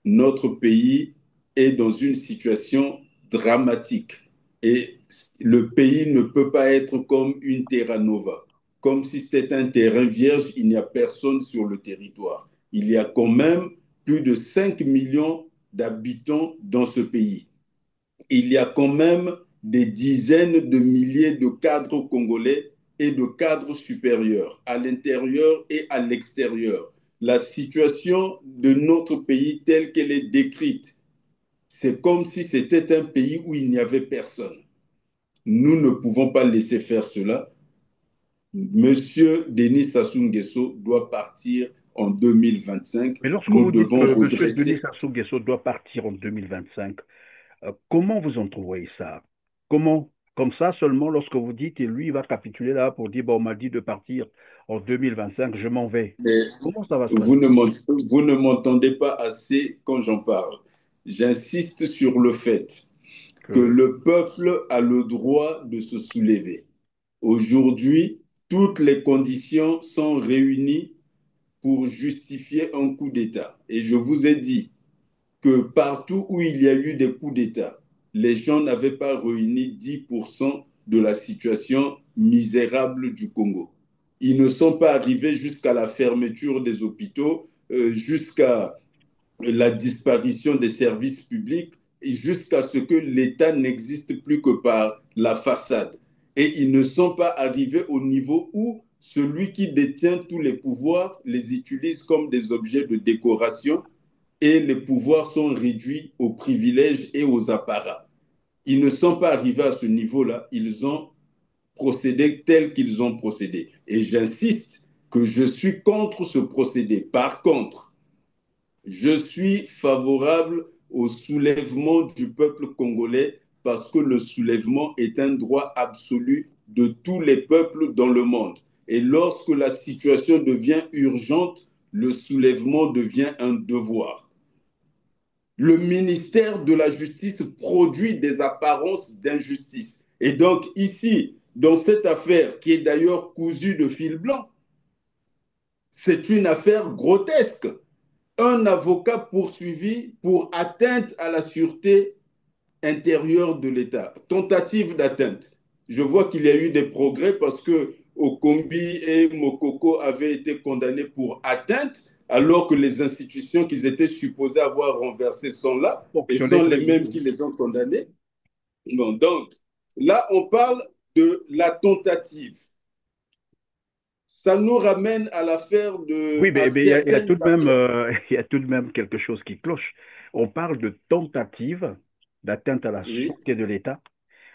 notre pays est dans une situation dramatique. Et le pays ne peut pas être comme une terra nova. Comme si c'était un terrain vierge, il n'y a personne sur le territoire. Il y a quand même plus de 5 millions d'habitants dans ce pays. Il y a quand même des dizaines de milliers de cadres congolais et de cadres supérieurs à l'intérieur et à l'extérieur. La situation de notre pays telle qu'elle est décrite, c'est comme si c'était un pays où il n'y avait personne. Nous ne pouvons pas laisser faire cela. Monsieur Denis Sassou Nguesso doit partir en 2025. Mais lorsque Nous vous dites devons que M. Denis redresser. Sassou Nguesso doit partir en 2025, comment vous entrevoyez ça? Comment? Comme ça seulement lorsque vous dites, et lui, il va capituler là pour dire, bon, on m'a dit de partir en 2025, je m'en vais. Mais Comment ça va se vous passer? ne m'entendez pas assez quand j'en parle. J'insiste sur le fait que Que... le peuple a le droit de se soulever. Aujourd'hui, toutes les conditions sont réunies pour justifier un coup d'État. Et je vous ai dit que partout où il y a eu des coups d'État, les gens n'avaient pas réuni 10% de la situation misérable du Congo. Ils ne sont pas arrivés jusqu'à la fermeture des hôpitaux, jusqu'à la disparition des services publics et jusqu'à ce que l'État n'existe plus que par la façade. Et ils ne sont pas arrivés au niveau où celui qui détient tous les pouvoirs les utilise comme des objets de décoration et les pouvoirs sont réduits aux privilèges et aux apparats. Ils ne sont pas arrivés à ce niveau-là, ils ont procédé tel qu'ils ont procédé. Et j'insiste que je suis contre ce procédé. Par contre, je suis favorable au soulèvement du peuple congolais parce que le soulèvement est un droit absolu de tous les peuples dans le monde. Et lorsque la situation devient urgente, le soulèvement devient un devoir. Le ministère de la Justice produit des apparences d'injustice. Et donc ici, dans cette affaire qui est d'ailleurs cousue de fil blanc, c'est une affaire grotesque. Un avocat poursuivi pour atteinte à la sûreté intérieure de l'État, tentative d'atteinte. Je vois qu'il y a eu des progrès parce que Okombi et Mokoko avaient été condamnés pour atteinte, alors que les institutions qu'ils étaient supposés avoir renversées sont là et Fonctionner sont très les bien. mêmes qui les ont condamnés. Bon, donc, là, on parle de la tentative. Ça nous ramène à l'affaire Oui, de mais il y a certaines tout de même, affaires. il y a tout de même quelque chose qui cloche. On parle de tentative d'atteinte à la Oui. sûreté de l'État.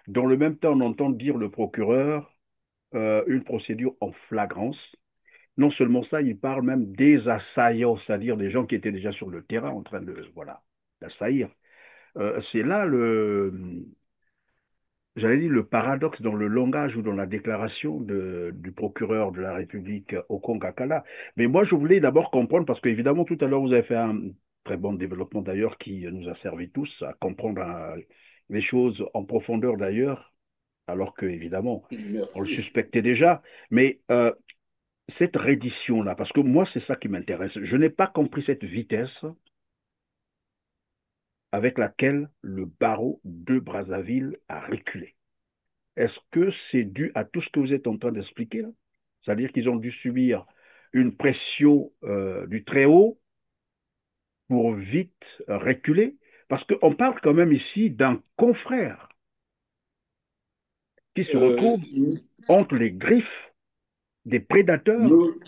Dans le même temps, on entend dire le procureur une procédure en flagrance. Non seulement ça, il parle même des assaillants, c'est-à-dire des gens qui étaient déjà sur le terrain en train de, voilà, d'assaillir. C'est là j'allais dire, le paradoxe dans le langage ou dans la déclaration du procureur de la République Okon-Kakala. Mais moi, je voulais d'abord comprendre, parce qu'évidemment, tout à l'heure, vous avez fait un très bon développement d'ailleurs qui nous a servi tous à comprendre les choses en profondeur d'ailleurs, alors que, évidemment, on le Merci. suspectait déjà. Mais cette reddition-là, parce que moi, c'est ça qui m'intéresse. Je n'ai pas compris cette vitesse avec laquelle le barreau de Brazzaville a reculé. Est-ce que c'est dû à tout ce que vous êtes en train d'expliquer là? C'est-à-dire qu'ils ont dû subir une pression du très haut pour vite reculer? Parce qu'on parle quand même ici d'un confrère qui se Euh, retrouve entre les griffes des prédateurs. nous,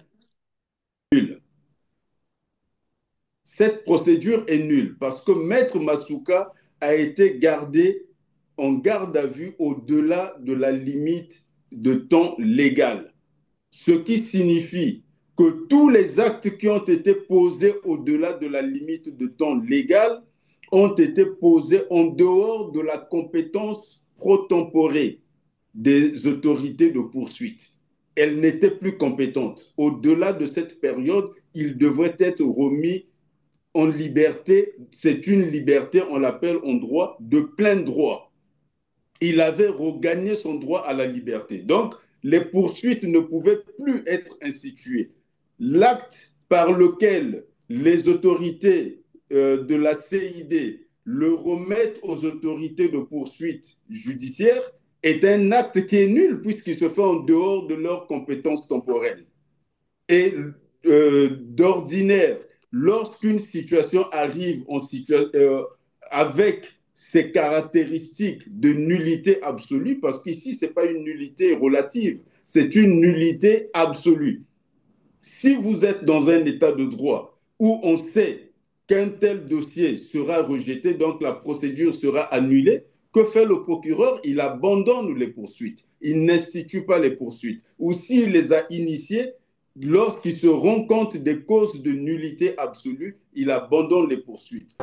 cette procédure est nulle parce que Maître Masuka a été gardé en garde à vue au-delà de la limite de temps légal. Ce qui signifie que tous les actes qui ont été posés au-delà de la limite de temps légal ont été posés en dehors de la compétence protemporée des autorités de poursuite. Elle n'était plus compétente. Au-delà de cette période, il devrait être remis en liberté. C'est une liberté, on l'appelle en droit, de plein droit. Il avait regagné son droit à la liberté. Donc, les poursuites ne pouvaient plus être instituées. L'acte par lequel les autorités de la CID le remettre aux autorités de poursuite judiciaire est un acte qui est nul puisqu'il se fait en dehors de leurs compétences temporelles. Et d'ordinaire, lorsqu'une situation arrive avec ces caractéristiques de nullité absolue, parce qu'ici, ce n'est pas une nullité relative, c'est une nullité absolue. Si vous êtes dans un état de droit où on sait qu'un tel dossier sera rejeté, donc la procédure sera annulée, que fait le procureur? Il abandonne les poursuites. Il n'institue pas les poursuites. Ou s'il les a initiées, lorsqu'il se rend compte des causes de nullité absolue, il abandonne les poursuites.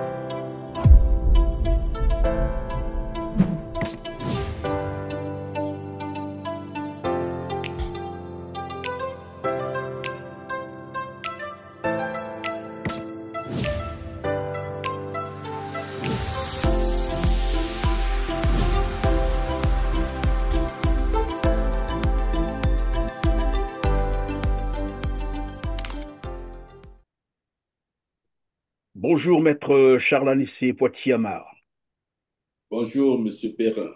Bonjour, maître Charles Anissé Poitiers-Amar. Bonjour, monsieur Perrin.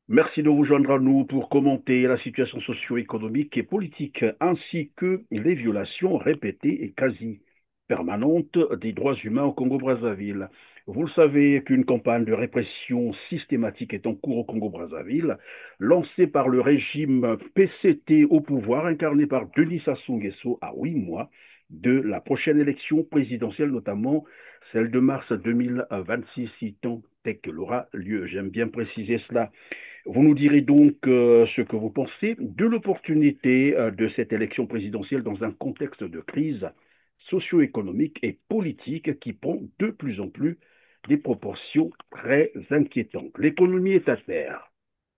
Merci de vous joindre à nous pour commenter la situation socio-économique et politique, ainsi que les violations répétées et quasi permanentes des droits humains au Congo-Brazzaville. Vous le savez qu'une campagne de répression systématique est en cours au Congo-Brazzaville, lancée par le régime PCT au pouvoir, incarné par Denis Sassou Nguesso à 8 mois de la prochaine élection présidentielle, notamment celle de mars 2026, si tant est qu'elle aura lieu. J'aime bien préciser cela. Vous nous direz donc ce que vous pensez de l'opportunité de cette élection présidentielle dans un contexte de crise socio-économique et politique qui prend de plus en plus des proportions très inquiétantes. L'économie est à terre.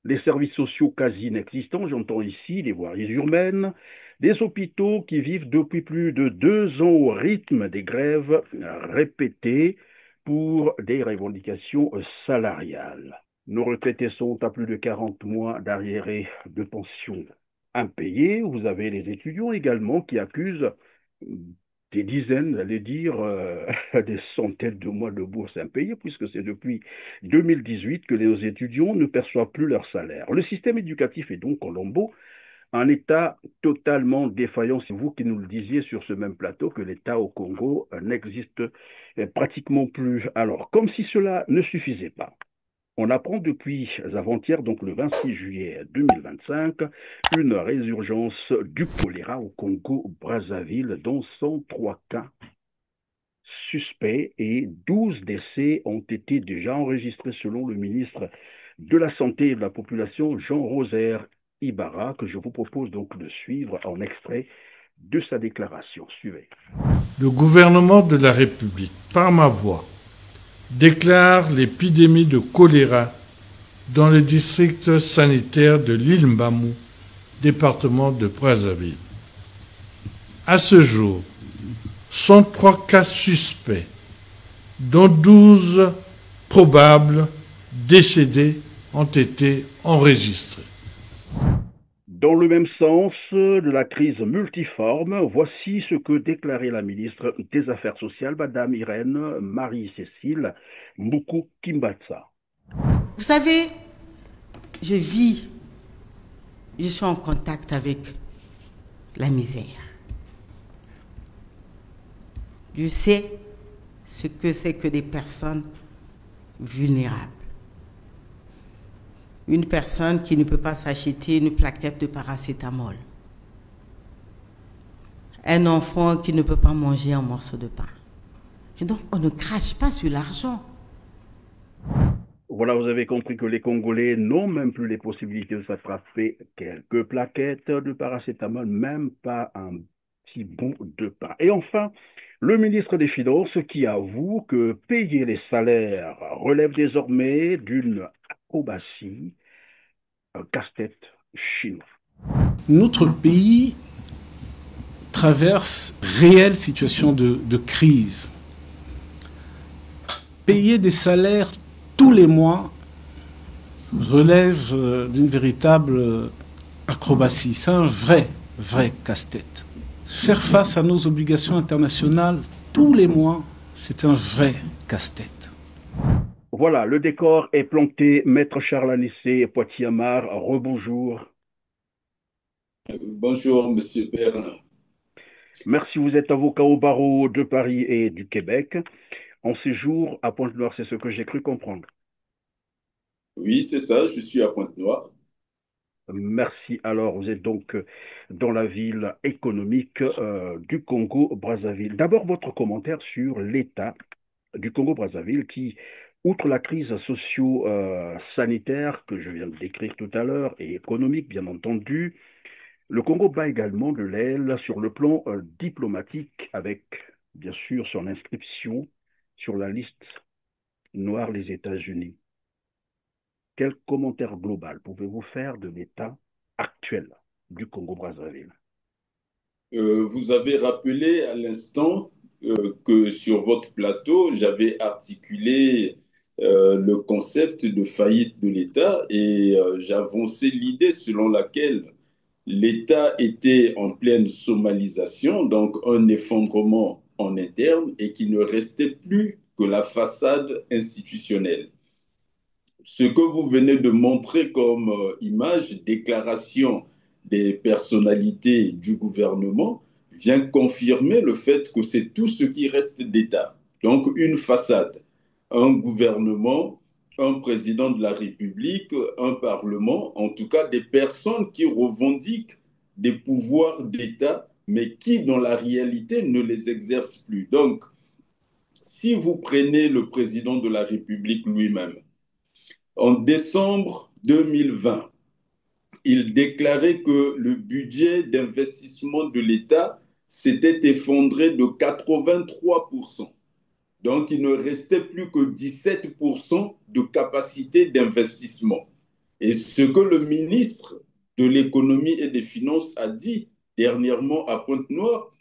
Les services sociaux quasi inexistants, j'entends ici les voiries urbaines, des hôpitaux qui vivent depuis plus de 2 ans au rythme des grèves répétées pour des revendications salariales. Nos retraités sont à plus de 40 mois d'arriérés de pension impayés. Vous avez les étudiants également qui accusent des dizaines, j'allais dire, des centaines de mois de bourse impayés, puisque c'est depuis 2018 que les étudiants ne perçoivent plus leur salaire. Le système éducatif est donc en lambeaux, un État totalement défaillant. C'est vous qui nous le disiez sur ce même plateau que l'État au Congo n'existe pratiquement plus. Alors, comme si cela ne suffisait pas, on apprend depuis avant-hier, donc le 26 juillet 2025, une résurgence du choléra au Congo-Brazzaville, dont 103 cas suspects et 12 décès ont été déjà enregistrés selon le ministre de la Santé et de la Population, Jean-Roser Ibarra, que je vous propose donc de suivre en extrait de sa déclaration. Suivez. Le gouvernement de la République, par ma voix, déclare l'épidémie de choléra dans le district sanitaire de l'île Mbamou, département de Brazzaville. À ce jour, 103 cas suspects, dont 12 probables décédés, ont été enregistrés. Dans le même sens de la crise multiforme, voici ce que déclarait la ministre des Affaires sociales, Madame Irène Marie-Cécile Mboukou-Kimbatsa. Vous savez, je suis en contact avec la misère. Je sais ce que c'est que des personnes vulnérables. Une personne qui ne peut pas s'acheter une plaquette de paracétamol. Un enfant qui ne peut pas manger un morceau de pain. Et donc, on ne crache pas sur l'argent. Voilà, vous avez compris que les Congolais n'ont même plus les possibilités de s'attraper quelques plaquettes de paracétamol, même pas un petit bout de pain. Et enfin, le ministre des Finances qui avoue que payer les salaires relève désormais d'une acrobatie, un casse-tête chinois. Notre pays traverse réelle situation de crise. Payer des salaires tous les mois relève d'une véritable acrobatie. C'est un vrai casse-tête. Faire face à nos obligations internationales tous les mois C'est un vrai casse-tête. Voilà, le décor est planté. Maître Charles Anissé, Poitiers-Amar, rebonjour. Bonjour, Monsieur Perrin. Merci, vous êtes avocat au barreau de Paris et du Québec. En séjour à Pointe-Noire, c'est ce que j'ai cru comprendre. Oui, c'est ça, je suis à Pointe-Noire. Merci. Alors, vous êtes donc dans la ville économique du Congo-Brazzaville. D'abord, votre commentaire sur l'état du Congo-Brazzaville qui, outre la crise socio-sanitaire que je viens de décrire tout à l'heure et économique, bien entendu, le Congo bat également de l'aile sur le plan diplomatique avec, bien sûr, son inscription sur la liste noire des États-Unis. Quel commentaire global pouvez-vous faire de l'état actuel du Congo-Brazzaville? Vous avez rappelé à l'instant que sur votre plateau, j'avais articulé le concept de faillite de l'État et j'avançais l'idée selon laquelle l'État était en pleine somalisation, donc un effondrement en interne et qu'il ne restait plus que la façade institutionnelle. Ce que vous venez de montrer comme image, déclaration des personnalités du gouvernement, vient confirmer le fait que c'est tout ce qui reste d'État. Donc une façade, un gouvernement, un président de la République, un parlement, en tout cas des personnes qui revendiquent des pouvoirs d'État, mais qui dans la réalité ne les exercent plus. Donc, si vous prenez le président de la République lui-même, en décembre 2020, il déclarait que le budget d'investissement de l'État s'était effondré de 83%. Donc, il ne restait plus que 17% de capacité d'investissement. Et ce que le ministre de l'économie et des finances a dit dernièrement à Pointe-Noire,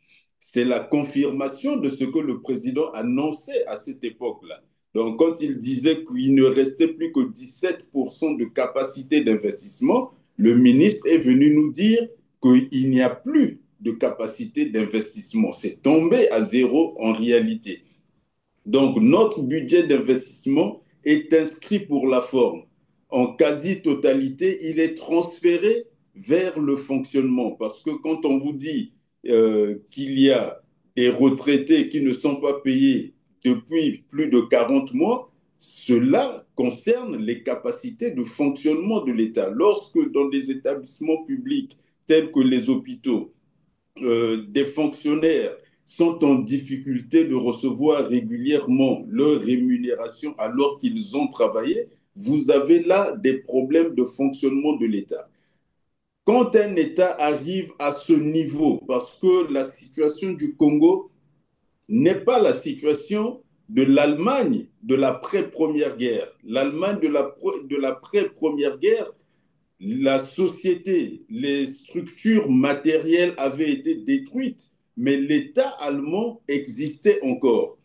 c'est la confirmation de ce que le président annonçait à cette époque-là. Donc, quand il disait qu'il ne restait plus que 17% de capacité d'investissement, le ministre est venu nous dire qu'il n'y a plus de capacité d'investissement. C'est tombé à zéro en réalité. Donc, notre budget d'investissement est inscrit pour la forme. En quasi-totalité, il est transféré vers le fonctionnement. Parce que quand on vous dit qu'il y a des retraités qui ne sont pas payés depuis plus de 40 mois, cela concerne les capacités de fonctionnement de l'État. Lorsque dans des établissements publics tels que les hôpitaux, des fonctionnaires sont en difficulté de recevoir régulièrement leur rémunération alors qu'ils ont travaillé, vous avez là des problèmes de fonctionnement de l'État. Quand un État arrive à ce niveau, parce que la situation du Congo n'est pas la situation de l'Allemagne de l'après-première guerre. L'Allemagne de l'après-première guerre, la société, les structures matérielles avaient été détruites, mais l'État allemand existait encore.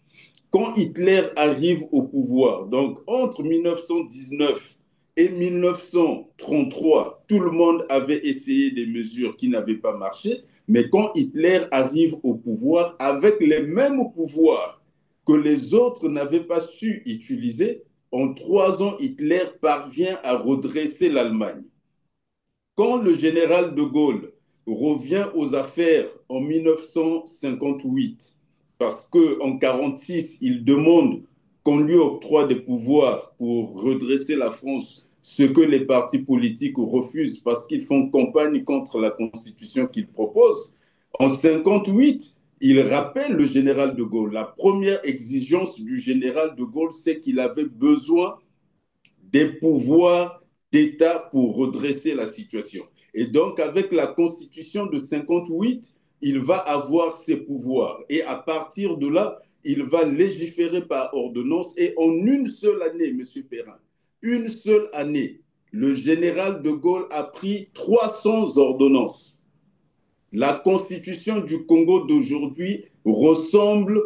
Quand Hitler arrive au pouvoir, donc entre 1919 et 1933, tout le monde avait essayé des mesures qui n'avaient pas marché, mais quand Hitler arrive au pouvoir avec les mêmes pouvoirs que les autres n'avaient pas su utiliser, en 3 ans, Hitler parvient à redresser l'Allemagne. Quand le général de Gaulle revient aux affaires en 1958, parce qu'en 1946, il demande qu'on lui octroie des pouvoirs pour redresser la France, ce que les partis politiques refusent parce qu'ils font campagne contre la constitution qu'ils proposent, en 1958, il rappelle le général de Gaulle. La première exigence du général de Gaulle, c'est qu'il avait besoin des pouvoirs d'État pour redresser la situation. Et donc, avec la Constitution de 1958, il va avoir ses pouvoirs. Et à partir de là, il va légiférer par ordonnance. Et en une seule année, M. Perrin, une seule année, le général de Gaulle a pris 300 ordonnances. La Constitution du Congo d'aujourd'hui ressemble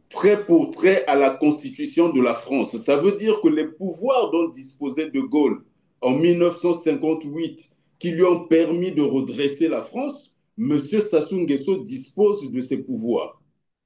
trait pour trait à la Constitution de la France. Ça veut dire que les pouvoirs dont disposait de Gaulle en 1958, qui lui ont permis de redresser la France, M. Sassou Nguesso dispose de ces pouvoirs.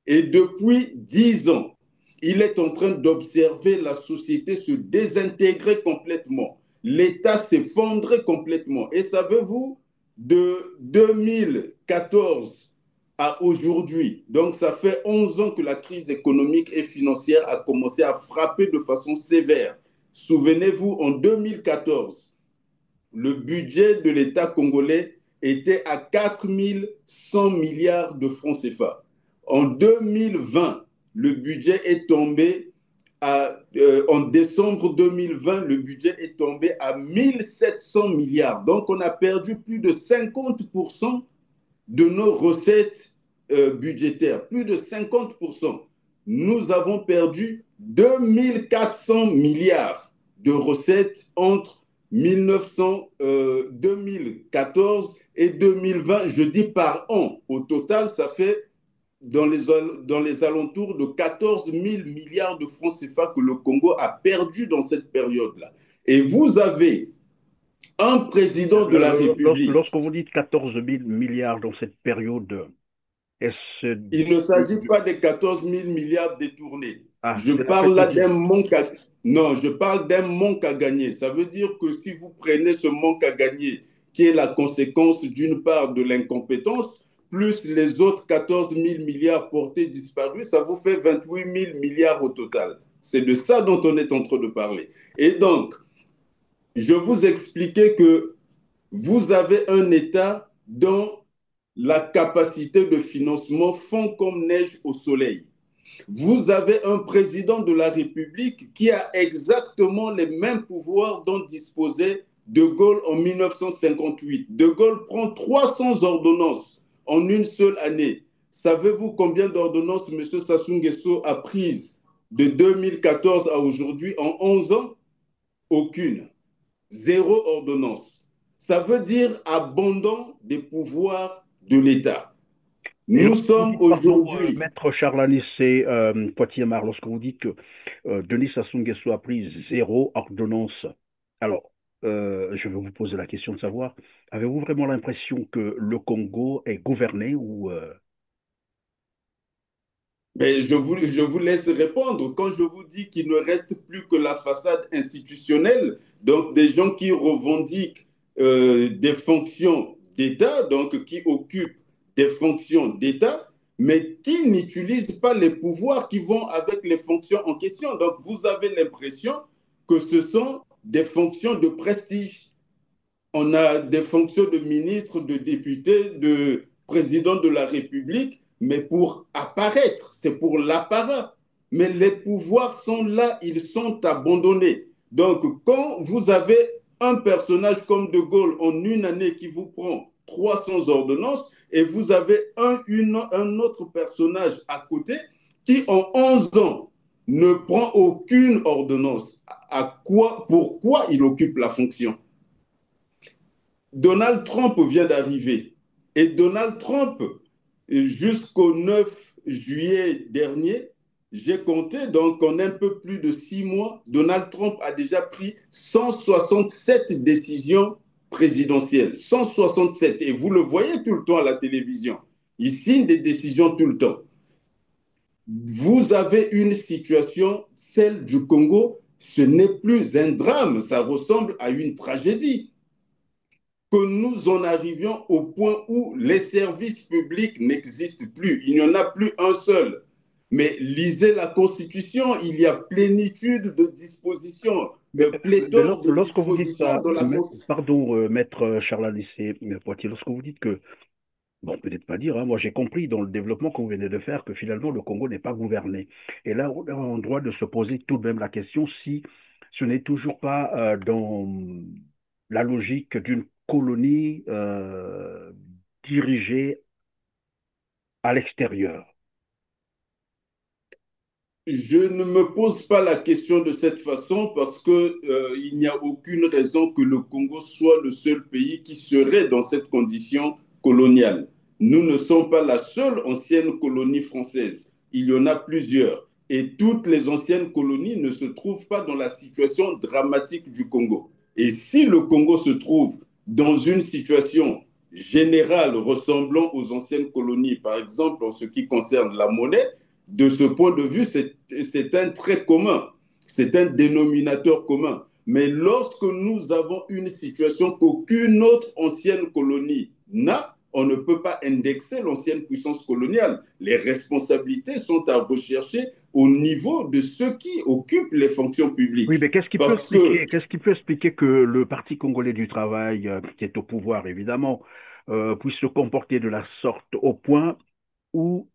Et depuis 10 ans, il est en train d'observer la société se désintégrer complètement. L'État s'effondrer complètement. Et savez-vous, de 2014 à aujourd'hui, donc ça fait 11 ans que la crise économique et financière a commencé à frapper de façon sévère. Souvenez-vous, en 2014, le budget de l'État congolais était à 4100 milliards de francs CFA. En 2020, le budget est tombé en décembre 2020, le budget est tombé à 1700 milliards. Donc, on a perdu plus de 50% de nos recettes budgétaires. Plus de 50%. Nous avons perdu 2400 milliards de recettes entre 2014 et 2020, je dis par an. Au total, ça fait dans les alentours de 14 000 milliards de francs CFA que le Congo a perdu dans cette période-là. Et vous avez un président de la République. Lorsque vous dites 14 000 milliards dans cette période, il ne s'agit pas de 14 000 milliards détournés. Je parle là d'un manque à... Non, je parle d'un manque à gagner. Ça veut dire que si vous prenez ce manque à gagner, qui est la conséquence d'une part de l'incompétence, plus les autres 14 000 milliards portés disparus, ça vous fait 28 000 milliards au total. C'est de ça dont on est en train de parler. Et donc, je vous expliquais que vous avez un État dont la capacité de financement fond comme neige au soleil. Vous avez un président de la République qui a exactement les mêmes pouvoirs dont disposait De Gaulle en 1958. De Gaulle prend 300 ordonnances en une seule année. Savez-vous combien d'ordonnances M. Sassou Nguesso a prises de 2014 à aujourd'hui en 11 ans? Aucune. Zéro ordonnance. Ça veut dire abandon des pouvoirs de l'État. Nous sommes aujourd'hui... Maître Charles-Anissé Poitiers-Mar, lorsque vous dites que Denis Sassou Nguesso a pris zéro ordonnance, alors je vais vous poser la question de savoir, avez-vous vraiment l'impression que le Congo est gouverné ou... Mais je vous laisse répondre. Quand je vous dis qu'il ne reste plus que la façade institutionnelle, donc des gens qui revendiquent des fonctions d'État, donc qui occupent des fonctions d'État, mais qui n'utilisent pas les pouvoirs qui vont avec les fonctions en question. Donc vous avez l'impression que ce sont des fonctions de prestige. On a des fonctions de ministre, de député, de président de la République, mais pour apparaître, c'est pour l'apparat. Mais les pouvoirs sont là, ils sont abandonnés. Donc, quand vous avez un personnage comme De Gaulle en une année qui vous prend 300 ordonnances, et vous avez un autre personnage à côté qui, en 11 ans, ne prend aucune ordonnance. Pourquoi il occupe la fonction? Donald Trump vient d'arriver. Et Donald Trump, jusqu'au 9 juillet dernier, j'ai compté, donc en un peu plus de 6 mois, Donald Trump a déjà pris 167 décisions présidentielles. 167. Et vous le voyez tout le temps à la télévision. Il signe des décisions tout le temps. Vous avez une situation, celle du Congo, ce n'est plus un drame, ça ressemble à une tragédie. Que nous en arrivions au point où les services publics n'existent plus. Il n'y en a plus un seul. Mais lisez la Constitution, il y a plénitude de dispositions, pléthore de dispositions de la Constitution. Pardon, maître Charles-Anissé Poitiers, lorsque vous dites que, bon, peut-être pas dire, hein, moi j'ai compris dans le développement que vous venez de faire que finalement le Congo n'est pas gouverné. Et là, on a en droit de se poser tout de même la question si ce n'est toujours pas dans la logique d'une colonie dirigée à l'extérieur. Je ne me pose pas la question de cette façon parce qu'il n'y a aucune raison que le Congo soit le seul pays qui serait dans cette condition coloniale. Nous ne sommes pas la seule ancienne colonie française. Il y en a plusieurs. Et toutes les anciennes colonies ne se trouvent pas dans la situation dramatique du Congo. Et si le Congo se trouve dans une situation générale ressemblant aux anciennes colonies, par exemple en ce qui concerne la monnaie, De ce point de vue, c'est un trait commun, c'est un dénominateur commun. Mais lorsque nous avons une situation qu'aucune autre ancienne colonie n'a, on ne peut pas indexer l'ancienne puissance coloniale. Les responsabilités sont à rechercher au niveau de ceux qui occupent les fonctions Oui, publiques. mais Parce que qu'est-ce qui peut expliquer que le Parti congolais du travail, qui est au pouvoir évidemment, puisse se comporter de la sorte au point où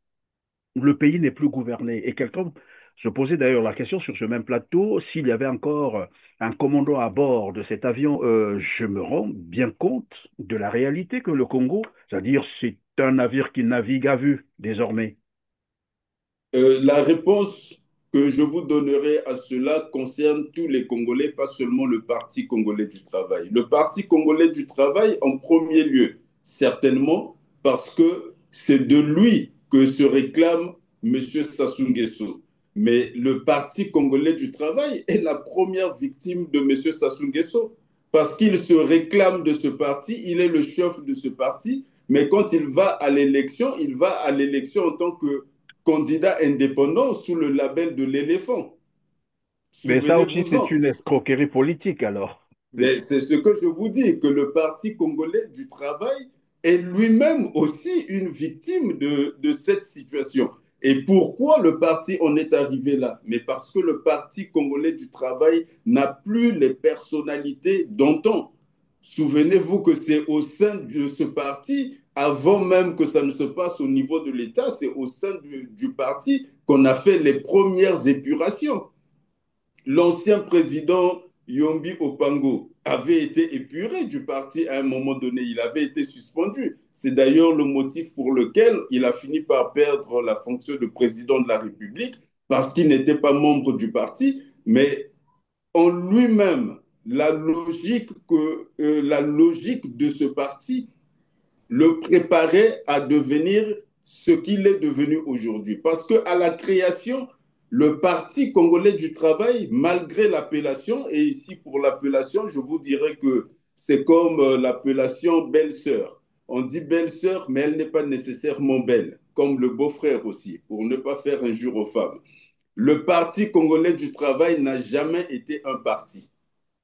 le pays n'est plus gouverné? Et quelqu'un se posait d'ailleurs la question sur ce même plateau, s'il y avait encore un commandant à bord de cet avion. Je me rends bien compte de la réalité que le Congo, c'est-à-dire c'est un navire qui navigue à vue désormais. la réponse que je vous donnerai à cela concerne tous les Congolais, pas seulement le Parti congolais du travail. Le Parti congolais du travail, en premier lieu, certainement, parce que c'est de lui que se réclame M. Sassou Nguesso. Mais le Parti congolais du travail est la première victime de M. Sassou Nguesso, parce qu'il se réclame de ce parti, il est le chef de ce parti, mais quand il va à l'élection en tant que candidat indépendant sous le label de l'éléphant. Mais ça aussi, c'est Souvenez-vous-en. une escroquerie politique alors. C'est ce que je vous dis, que le Parti congolais du travail est lui-même aussi une victime de cette situation. Et pourquoi le parti en est arrivé là? Mais parce que le Parti congolais du travail n'a plus les personnalités d'antan. Souvenez-vous que c'est au sein de ce parti, avant même que ça ne se passe au niveau de l'État, c'est au sein du parti qu'on a fait les premières épurations. L'ancien président Yombi Opango avait été épuré du parti à un moment donné. Il avait été suspendu. C'est d'ailleurs le motif pour lequel il a fini par perdre la fonction de président de la République, parce qu'il n'était pas membre du parti. Mais en lui-même, la logique de ce parti le préparait à devenir ce qu'il est devenu aujourd'hui. Parce qu'à la création, le Parti congolais du travail, malgré l'appellation, et ici pour l'appellation, je vous dirais que c'est comme l'appellation belle-sœur. On dit belle-sœur, mais elle n'est pas nécessairement belle, comme le beau-frère aussi, pour ne pas faire injure aux femmes. Le Parti congolais du travail n'a jamais été un parti.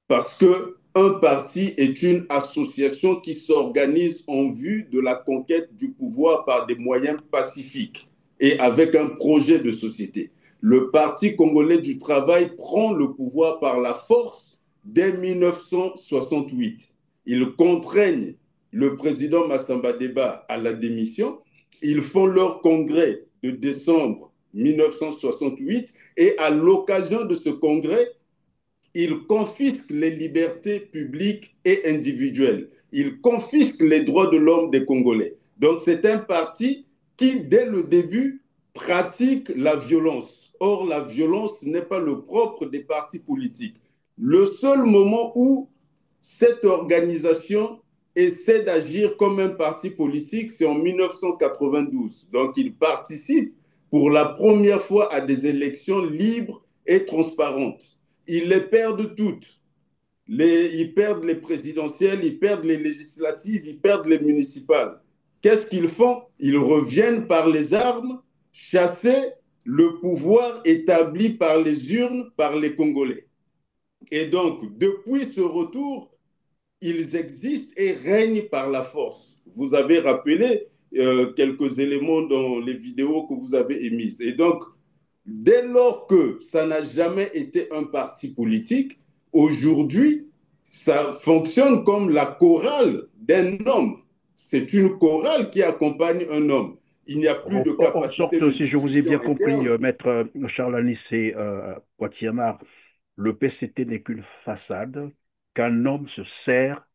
Parce qu'un parti est une association qui s'organise en vue de la conquête du pouvoir par des moyens pacifiques et avec un projet de société. Le Parti congolais du travail prend le pouvoir par la force dès 1968. Ils contraignent le président Massamba Deba à la démission. Ils font leur congrès de décembre 1968 et à l'occasion de ce congrès, il confisque les libertés publiques et individuelles. Il confisque les droits de l'homme des Congolais. Donc c'est un parti qui, dès le début, pratique la violence. Or, la violence n'est pas le propre des partis politiques. Le seul moment où cette organisation essaie d'agir comme un parti politique, c'est en 1992. Donc il participe pour la première fois à des élections libres et transparentes. Ils les perdent toutes. Ils perdent les présidentielles, ils perdent les législatives, ils perdent les municipales. Qu'est-ce qu'ils font? Ils reviennent par les armes chasser le pouvoir établi par les urnes, par les Congolais. Et donc, depuis ce retour, ils existent et règnent par la force. Vous avez rappelé quelques éléments dans les vidéos que vous avez émises. Et donc, dès lors que ça n'a jamais été un parti politique, aujourd'hui, ça fonctionne comme la chorale d'un homme. C'est une chorale qui accompagne un homme. Il n'y a plus de En capacité sorte, de si je vous ai bien discussion compris, interne. maître Charles Anissé Poitiers-Mar, le PCT n'est qu'une façade qu'un homme se sert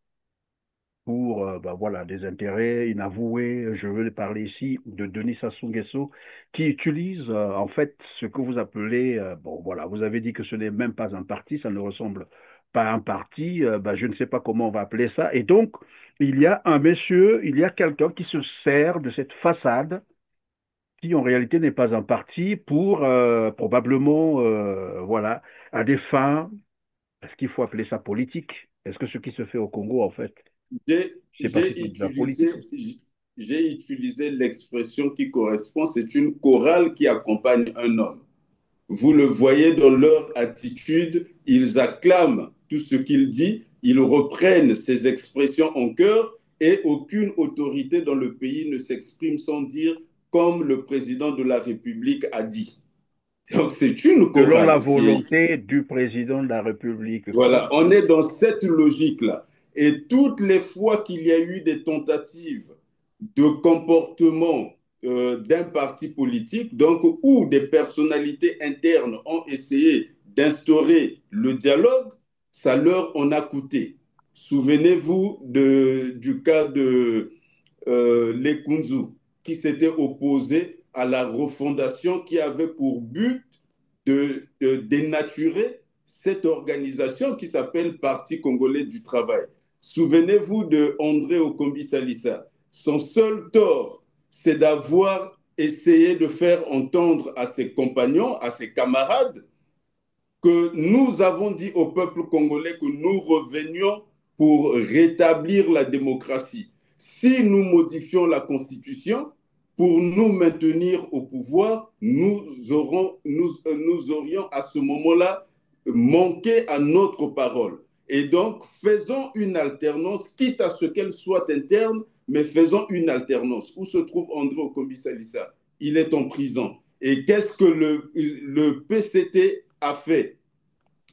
pour ben voilà, des intérêts inavoués. Je veux parler ici de Denis Sassou Nguesso, qui utilise en fait ce que vous appelez, bon voilà, vous avez dit que ce n'est même pas un parti, ça ne ressemble pas à un parti, ben, je ne sais pas comment on va appeler ça. Et donc, il y a un monsieur, il y a quelqu'un qui se sert de cette façade qui en réalité n'est pas un parti pour probablement, voilà, à des fins, est-ce qu'il faut appeler ça politique? Est-ce que ce qui se fait au Congo, en fait, c'est pas J'ai de la politique utilisé, aussi? j'ai utilisé l'expression qui correspond, c'est une chorale qui accompagne un homme. Vous le voyez dans leur attitude, ils acclament tout ce qu'il dit, ils reprennent ses expressions en chœur et aucune autorité dans le pays ne s'exprime sans dire comme le président de la République a dit. Donc c'est une Selon chorale. la volonté du président de la République. Voilà, on est dans cette logique-là. Et toutes les fois qu'il y a eu des tentatives de comportement d'un parti politique, donc où des personnalités internes ont essayé d'instaurer le dialogue, ça leur en a coûté. Souvenez-vous du cas de Lekunzu, qui s'était opposé à la refondation qui avait pour but de dénaturer cette organisation qui s'appelle Parti congolais du travail. Souvenez-vous de André Okombi-Salissa. Son seul tort, c'est d'avoir essayé de faire entendre à ses compagnons, à ses camarades, que nous avons dit au peuple congolais que nous revenions pour rétablir la démocratie. Si nous modifions la Constitution, pour nous maintenir au pouvoir, nous aurions à ce moment-là manqué à notre parole. Et donc, faisons une alternance, quitte à ce qu'elle soit interne, mais faisons une alternance. Où se trouve André Okombi-Salissa? Il est en prison. Et qu'est-ce que le PCT a fait?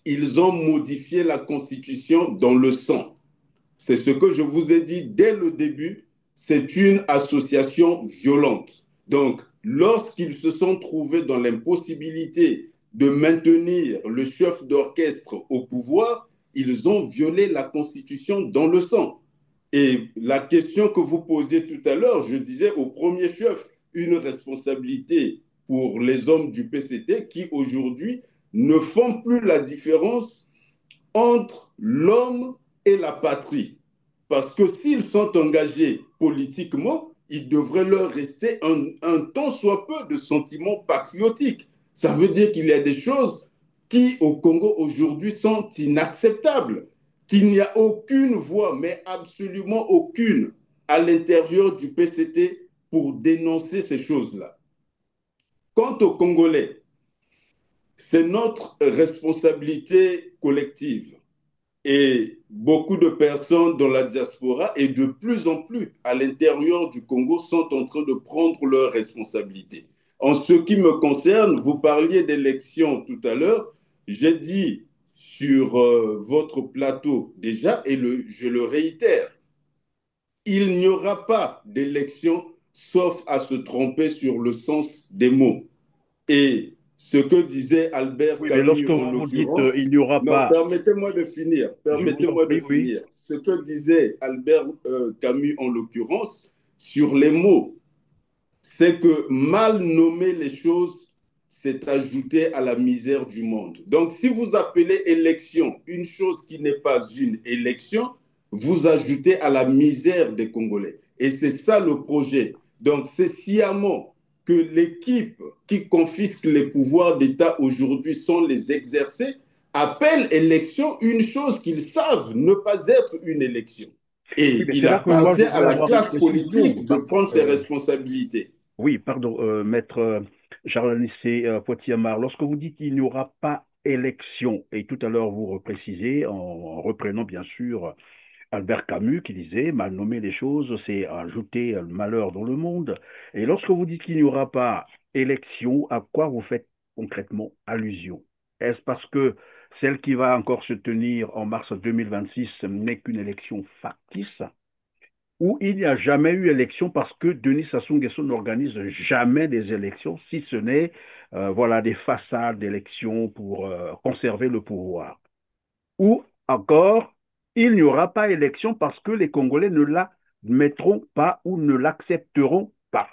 Ils ont modifié la Constitution dans le sang. C'est ce que je vous ai dit dès le début. C'est une association violente. Donc, lorsqu'ils se sont trouvés dans l'impossibilité de maintenir le chef d'orchestre au pouvoir, ils ont violé la Constitution dans le sang. Et la question que vous posiez tout à l'heure, je disais au premier chef, une responsabilité pour les hommes du PCT qui aujourd'hui ne font plus la différence entre l'homme et la patrie. Parce que s'ils sont engagés politiquement, il devrait leur rester un tant soit peu de sentiments patriotiques. Ça veut dire qu'il y a des choses qui, au Congo aujourd'hui, sont inacceptables, qu'il n'y a aucune voix, mais absolument aucune, à l'intérieur du PCT pour dénoncer ces choses-là. Quant aux Congolais, c'est notre responsabilité collective. Et beaucoup de personnes dans la diaspora et de plus en plus à l'intérieur du Congo sont en train de prendre leurs responsabilités. En ce qui me concerne, vous parliez d'élections tout à l'heure. J'ai dit sur votre plateau déjà, et je le réitère, il n'y aura pas d'élection sauf à se tromper sur le sens des mots. Et ce que disait Albert Camus en l'occurrence... il n'y aura pas... Permettez-moi de finir. Permettez-moi de finir. Oui. Ce que disait Albert Camus en l'occurrence sur les mots, c'est que mal nommer les choses, c'est ajouter à la misère du monde. Donc, si vous appelez élection une chose qui n'est pas une élection, vous ajoutez à la misère des Congolais. Et c'est ça le projet. Donc, c'est sciemment que l'équipe qui confisque les pouvoirs d'État aujourd'hui sans les exercer appelle élection une chose qu'ils savent ne pas être une élection. Et oui, il appartient à la classe politique de prendre ses responsabilités. Oui, pardon, maître Charles-Anissé Poitiers-Amar, lorsque vous dites qu'il n'y aura pas élection, et tout à l'heure vous reprécisez, en reprenant bien sûr Albert Camus qui disait « mal nommer les choses, c'est ajouter le malheur dans le monde ». Et lorsque vous dites qu'il n'y aura pas élection, à quoi vous faites concrètement allusion? Est-ce parce que celle qui va encore se tenir en mars 2026 n'est qu'une élection factice, ou il n'y a jamais eu élection parce que Denis Sassou Nguesso n'organise jamais des élections, si ce n'est voilà, des façades d'élections pour conserver le pouvoir? Ou encore, il n'y aura pas élection parce que les Congolais ne l'admettront pas ou ne l'accepteront pas.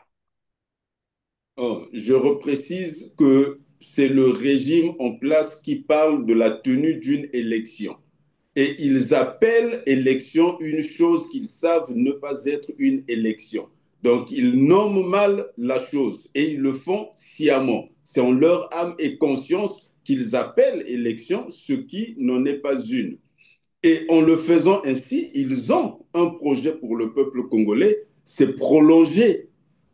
Oh, je reprécise que c'est le régime en place qui parle de la tenue d'une élection. Et ils appellent élection une chose qu'ils savent ne pas être une élection. Donc, ils nomment mal la chose et ils le font sciemment. C'est en leur âme et conscience qu'ils appellent élection ce qui n'en est pas une. Et en le faisant ainsi, ils ont un projet pour le peuple congolais c'est prolonger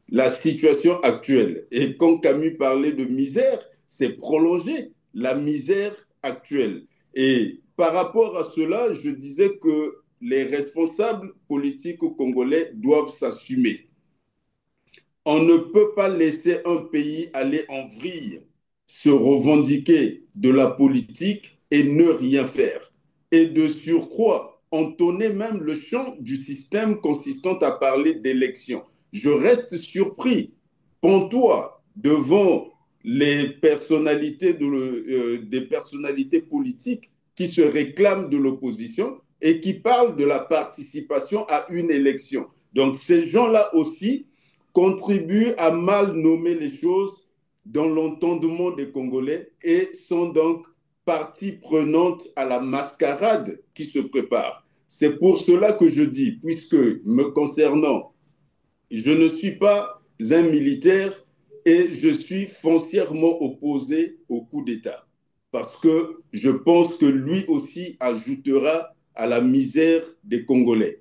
la situation actuelle. Et quand Camus parlait de misère, c'est prolonger la misère actuelle. Et par rapport à cela, je disais que les responsables politiques congolais doivent s'assumer. On ne peut pas laisser un pays aller en vrille, se revendiquer de la politique et ne rien faire. Et de surcroît, entonner même le chant du système consistant à parler d'élections. Je reste surpris, pantois, devant les personnalités des personnalités politiques qui se réclament de l'opposition et qui parlent de la participation à une élection. Donc ces gens-là aussi contribuent à mal nommer les choses dans l'entendement des Congolais et sont donc partie prenante à la mascarade qui se prépare. C'est pour cela que je dis, puisque me concernant, je ne suis pas un militaire et je suis foncièrement opposé au coup d'État. Parce que je pense que lui aussi ajoutera à la misère des Congolais.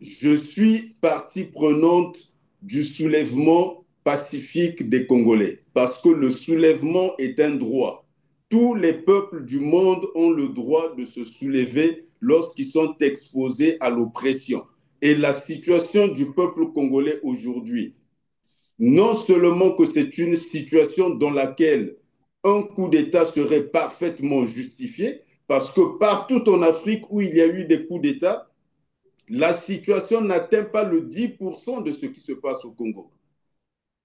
Je suis partie prenante du soulèvement pacifique des Congolais, parce que le soulèvement est un droit. Tous les peuples du monde ont le droit de se soulever lorsqu'ils sont exposés à l'oppression. Et la situation du peuple congolais aujourd'hui, non seulement que c'est une situation dans laquelle un coup d'État serait parfaitement justifié, parce que partout en Afrique où il y a eu des coups d'État, la situation n'atteint pas le 10% de ce qui se passe au Congo.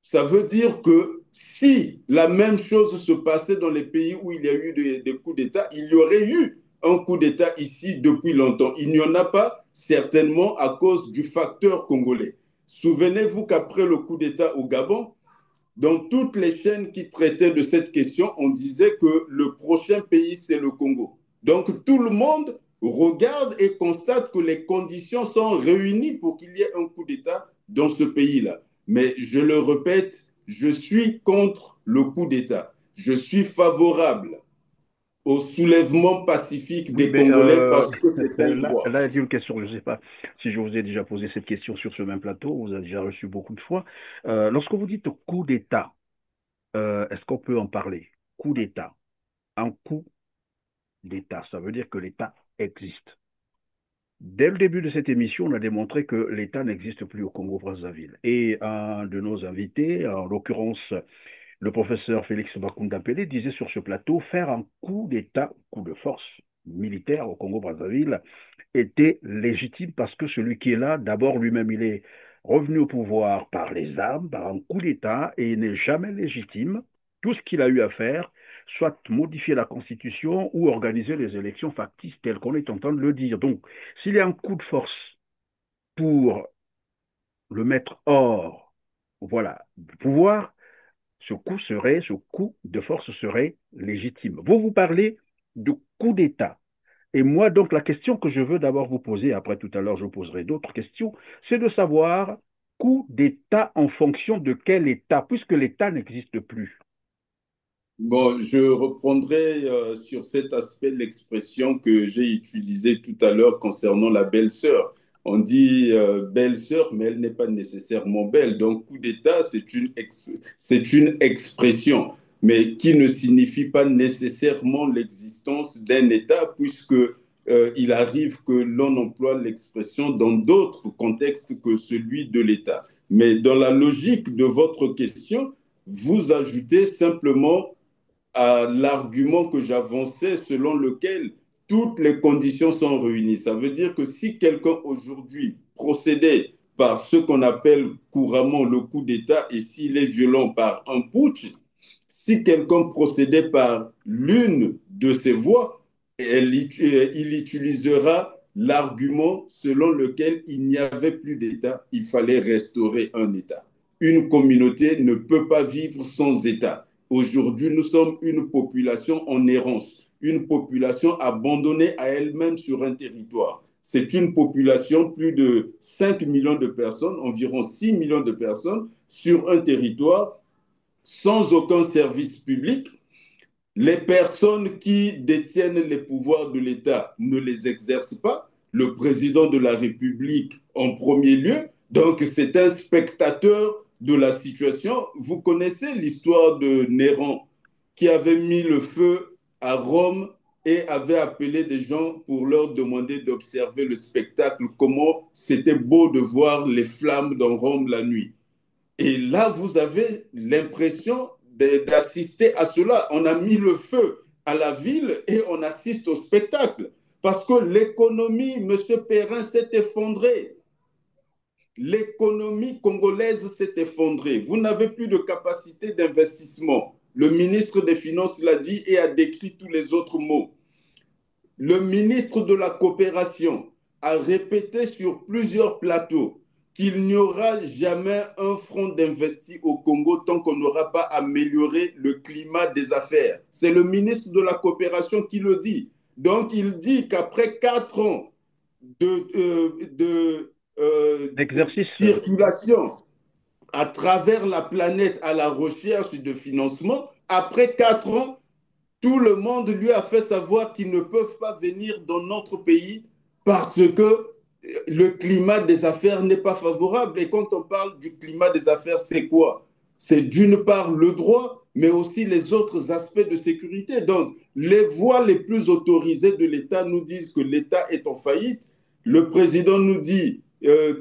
Ça veut dire que si la même chose se passait dans les pays où il y a eu des coups d'État, il y aurait eu un coup d'État ici depuis longtemps. Il n'y en a pas, certainement, à cause du facteur congolais. Souvenez-vous qu'après le coup d'État au Gabon, dans toutes les chaînes qui traitaient de cette question, on disait que le prochain pays, c'est le Congo. Donc tout le monde regarde et constate que les conditions sont réunies pour qu'il y ait un coup d'État dans ce pays-là. Mais je le répète, je suis contre le coup d'État. Je suis favorable au soulèvement pacifique Oui, des mais Congolais parce que c'est un droit. là, il y a une question. Je ne sais pas si je vous ai déjà posé cette question sur ce même plateau. Vous avez déjà reçu beaucoup de fois. Lorsque vous dites coup d'État, est-ce qu'on peut en parler? Coup d'État. Un coup d'État, ça veut dire que l'État existe. Dès le début de cette émission, on a démontré que l'État n'existe plus au Congo-Brazzaville. Et un de nos invités, en l'occurrence le professeur Félix Bakunda-Pelé, disait sur ce plateau, faire un coup d'État, coup de force militaire au Congo-Brazzaville était légitime parce que celui qui est là, d'abord lui-même, il est revenu au pouvoir par les armes, par un coup d'État, et il n'est jamais légitime. Tout ce qu'il a eu à faire, soit modifier la Constitution ou organiser les élections factices telles qu'on est en train de le dire. Donc, s'il y a un coup de force pour le mettre hors, voilà, du pouvoir, ce coup de force serait légitime. Vous parlez de coup d'État. Et moi, donc, la question que je veux d'abord vous poser, après tout à l'heure, je poserai d'autres questions, c'est de savoir coup d'État en fonction de quel État, puisque l'État n'existe plus. Bon, je reprendrai sur cet aspect l'expression que j'ai utilisée tout à l'heure concernant la belle-sœur. On dit belle-sœur, mais elle n'est pas nécessairement belle. Donc, coup d'État, c'est une expression, mais qui ne signifie pas nécessairement l'existence d'un État, puisque il arrive que l'on emploie l'expression dans d'autres contextes que celui de l'État. Mais dans la logique de votre question, vous ajoutez simplement à l'argument que j'avançais selon lequel toutes les conditions sont réunies. Ça veut dire que si quelqu'un aujourd'hui procédait par ce qu'on appelle couramment le coup d'État et s'il est violent par un putsch, si quelqu'un procédait par l'une de ces voies, il utilisera l'argument selon lequel il n'y avait plus d'État, il fallait restaurer un État. Une communauté ne peut pas vivre sans État. Aujourd'hui, nous sommes une population en errance, une population abandonnée à elle-même sur un territoire. C'est une population, plus de 5 millions de personnes, environ 6 millions de personnes sur un territoire sans aucun service public. Les personnes qui détiennent les pouvoirs de l'État ne les exercent pas. Le président de la République en premier lieu. Donc, c'est un spectateur de la situation. Vous connaissez l'histoire de Néron qui avait mis le feu à Rome et avait appelé des gens pour leur demander d'observer le spectacle, comment c'était beau de voir les flammes dans Rome la nuit. Et là, vous avez l'impression d'assister à cela. On a mis le feu à la ville et on assiste au spectacle. Parce que l'économie, M. Perrin, s'est effondrée. L'économie congolaise s'est effondrée. Vous n'avez plus de capacité d'investissement. Le ministre des Finances l'a dit et a décrit tous les autres mots. Le ministre de la Coopération a répété sur plusieurs plateaux qu'il n'y aura jamais un front d'investi au Congo tant qu'on n'aura pas amélioré le climat des affaires. C'est le ministre de la Coopération qui le dit. Donc, il dit qu'après 4 ans de circulation à travers la planète à la recherche de financement, après 4 ans, tout le monde lui a fait savoir qu'ils ne peuvent pas venir dans notre pays parce que le climat des affaires n'est pas favorable. Et quand on parle du climat des affaires, c'est quoi? C'est d'une part le droit, mais aussi les autres aspects de sécurité. Donc, les voies les plus autorisées de l'État nous disent que l'État est en faillite. Le président nous dit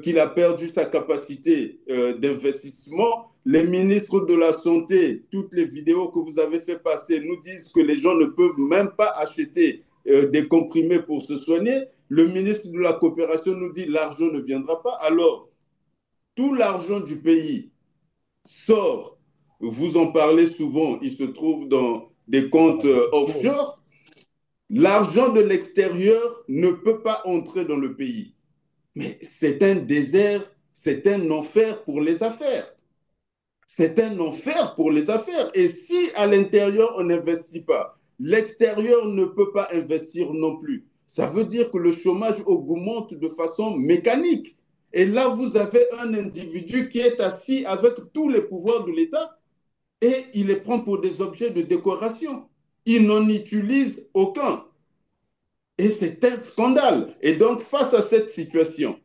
qu'il a perdu sa capacité d'investissement. Les ministres de la Santé, toutes les vidéos que vous avez fait passer nous disent que les gens ne peuvent même pas acheter des comprimés pour se soigner. Le ministre de la Coopération nous dit l'argent ne viendra pas. Alors, tout l'argent du pays sort, vous en parlez souvent, il se trouve dans des comptes offshore. L'argent de l'extérieur ne peut pas entrer dans le pays. Mais c'est un désert, c'est un enfer pour les affaires. C'est un enfer pour les affaires. Et si à l'intérieur, on n'investit pas, l'extérieur ne peut pas investir non plus. Ça veut dire que le chômage augmente de façon mécanique. Et là, vous avez un individu qui est assis avec tous les pouvoirs de l'État et il les prend pour des objets de décoration. Il n'en utilise aucun. Et c'est un scandale. Et donc, face à cette situation,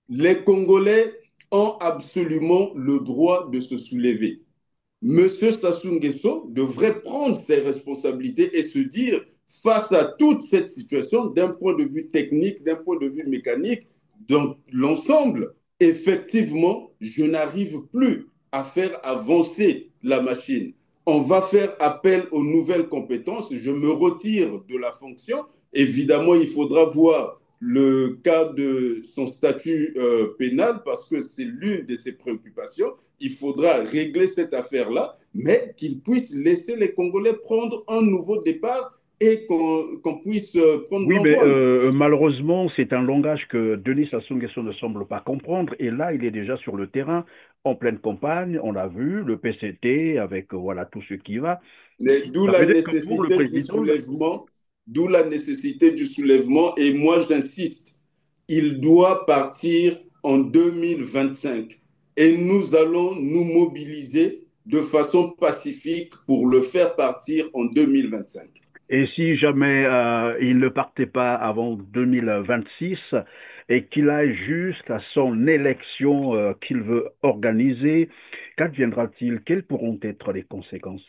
les Congolais ont absolument le droit de se soulever. Monsieur Sassou Nguesso devrait prendre ses responsabilités et se dire, face à toute cette situation, d'un point de vue technique, d'un point de vue mécanique, dans l'ensemble, effectivement, je n'arrive plus à faire avancer la machine. On va faire appel aux nouvelles compétences, je me retire de la fonction. Évidemment, il faudra voir le cas de son statut pénal parce que c'est l'une de ses préoccupations. Il faudra régler cette affaire-là, mais qu'il puisse laisser les Congolais prendre un nouveau départ et qu'on puisse prendre Oui, mais l'envol. malheureusement, c'est un langage que Denis Sassou Nguesso ne semble pas comprendre. Et là, il est déjà sur le terrain, en pleine campagne. On l'a vu, le PCT avec voilà tout ce qui va. D'où Ça la veut dire que pour le nécessité du président, soulèvement, d'où la nécessité du soulèvement. Et moi, j'insiste, il doit partir en 2025. Et nous allons nous mobiliser de façon pacifique pour le faire partir en 2025. et si jamais il ne partait pas avant 2026 et qu'il aille jusqu'à son élection qu'il veut organiser, qu'adviendra-t-il? Quelles pourront être les conséquences?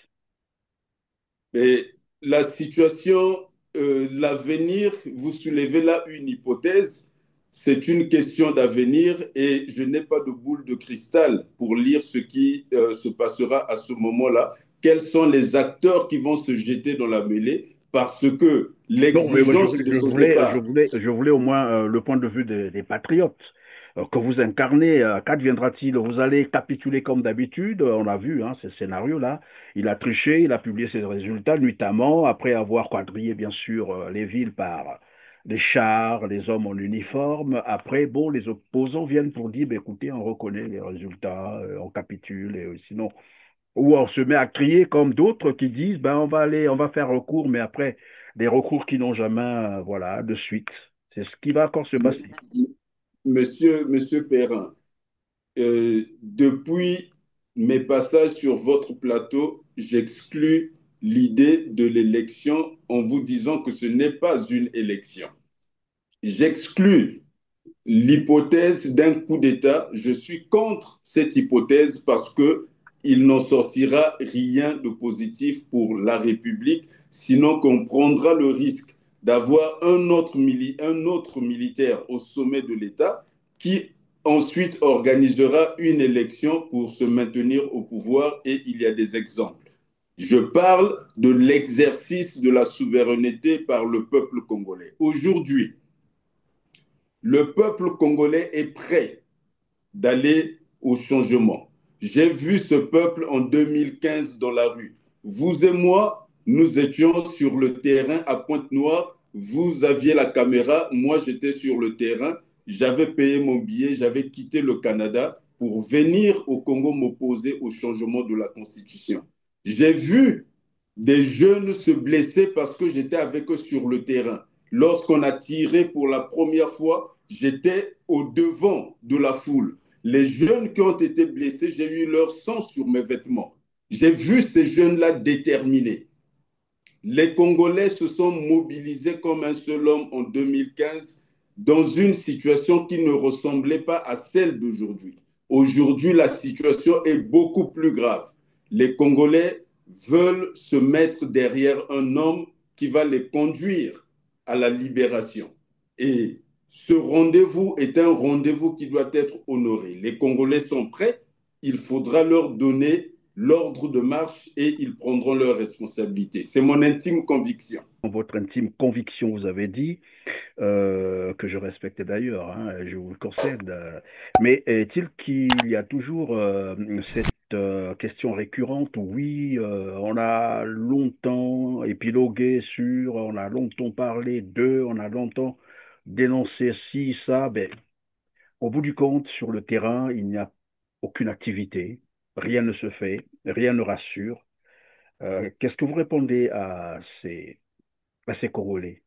Mais la situation, l'avenir, vous soulevez là une hypothèse, c'est une question d'avenir et je n'ai pas de boule de cristal pour lire ce qui se passera à ce moment-là. Quels sont les acteurs qui vont se jeter dans la mêlée parce que Non, mais moi, l'exigence de son départ. je voulais au moins le point de vue des patriotes que vous incarnez. Qu'adviendra-t-il? Vous allez capituler comme d'habitude. On l'a vu, hein, ce scénario-là. Il a triché, il a publié ses résultats nuitamment, après avoir quadrillé, bien sûr, les villes par les chars, les hommes en uniforme. Après, bon, les opposants viennent pour dire, bah, écoutez, on reconnaît les résultats, on capitule, et sinon, ou on se met à crier comme d'autres qui disent, ben on va aller, on va faire recours, mais après, des recours qui n'ont jamais, voilà, de suite. C'est ce qui va encore se passer. Monsieur Perrin, depuis mes passages sur votre plateau, j'exclus l'idée de l'élection en vous disant que ce n'est pas une élection. J'exclus l'hypothèse d'un coup d'État, je suis contre cette hypothèse parce que il n'en sortira rien de positif pour la République, sinon qu'on prendra le risque d'avoir un autre militaire au sommet de l'État qui ensuite organisera une élection pour se maintenir au pouvoir et il y a des exemples. Je parle de l'exercice de la souveraineté par le peuple congolais. Aujourd'hui, le peuple congolais est prêt d'aller au changement. J'ai vu ce peuple en 2015 dans la rue. Vous et moi, nous étions sur le terrain à Pointe-Noire. Vous aviez la caméra, moi j'étais sur le terrain. J'avais payé mon billet, j'avais quitté le Canada pour venir au Congo m'opposer au changement de la Constitution. J'ai vu des jeunes se blesser parce que j'étais avec eux sur le terrain. Lorsqu'on a tiré pour la première fois, j'étais au devant de la foule. Les jeunes qui ont été blessés, j'ai eu leur sang sur mes vêtements. J'ai vu ces jeunes-là déterminés. Les Congolais se sont mobilisés comme un seul homme en 2015 dans une situation qui ne ressemblait pas à celle d'aujourd'hui. Aujourd'hui, la situation est beaucoup plus grave. Les Congolais veulent se mettre derrière un homme qui va les conduire à la libération. Et ce rendez-vous est un rendez-vous qui doit être honoré. Les Congolais sont prêts, il faudra leur donner l'ordre de marche et ils prendront leurs responsabilités. C'est mon intime conviction. Votre intime conviction, vous avez dit, que je respecte d'ailleurs, hein, je vous le concède. Mais est-il qu'il y a toujours cette question récurrente? Oui, on a longtemps épilogué sur, on a longtemps parlé d'eux, on a longtemps dénoncé ci, ça. Ben, au bout du compte, sur le terrain, il n'y a aucune activité, rien ne se fait, rien ne rassure. Qu'est-ce que vous répondez à ces Congolais?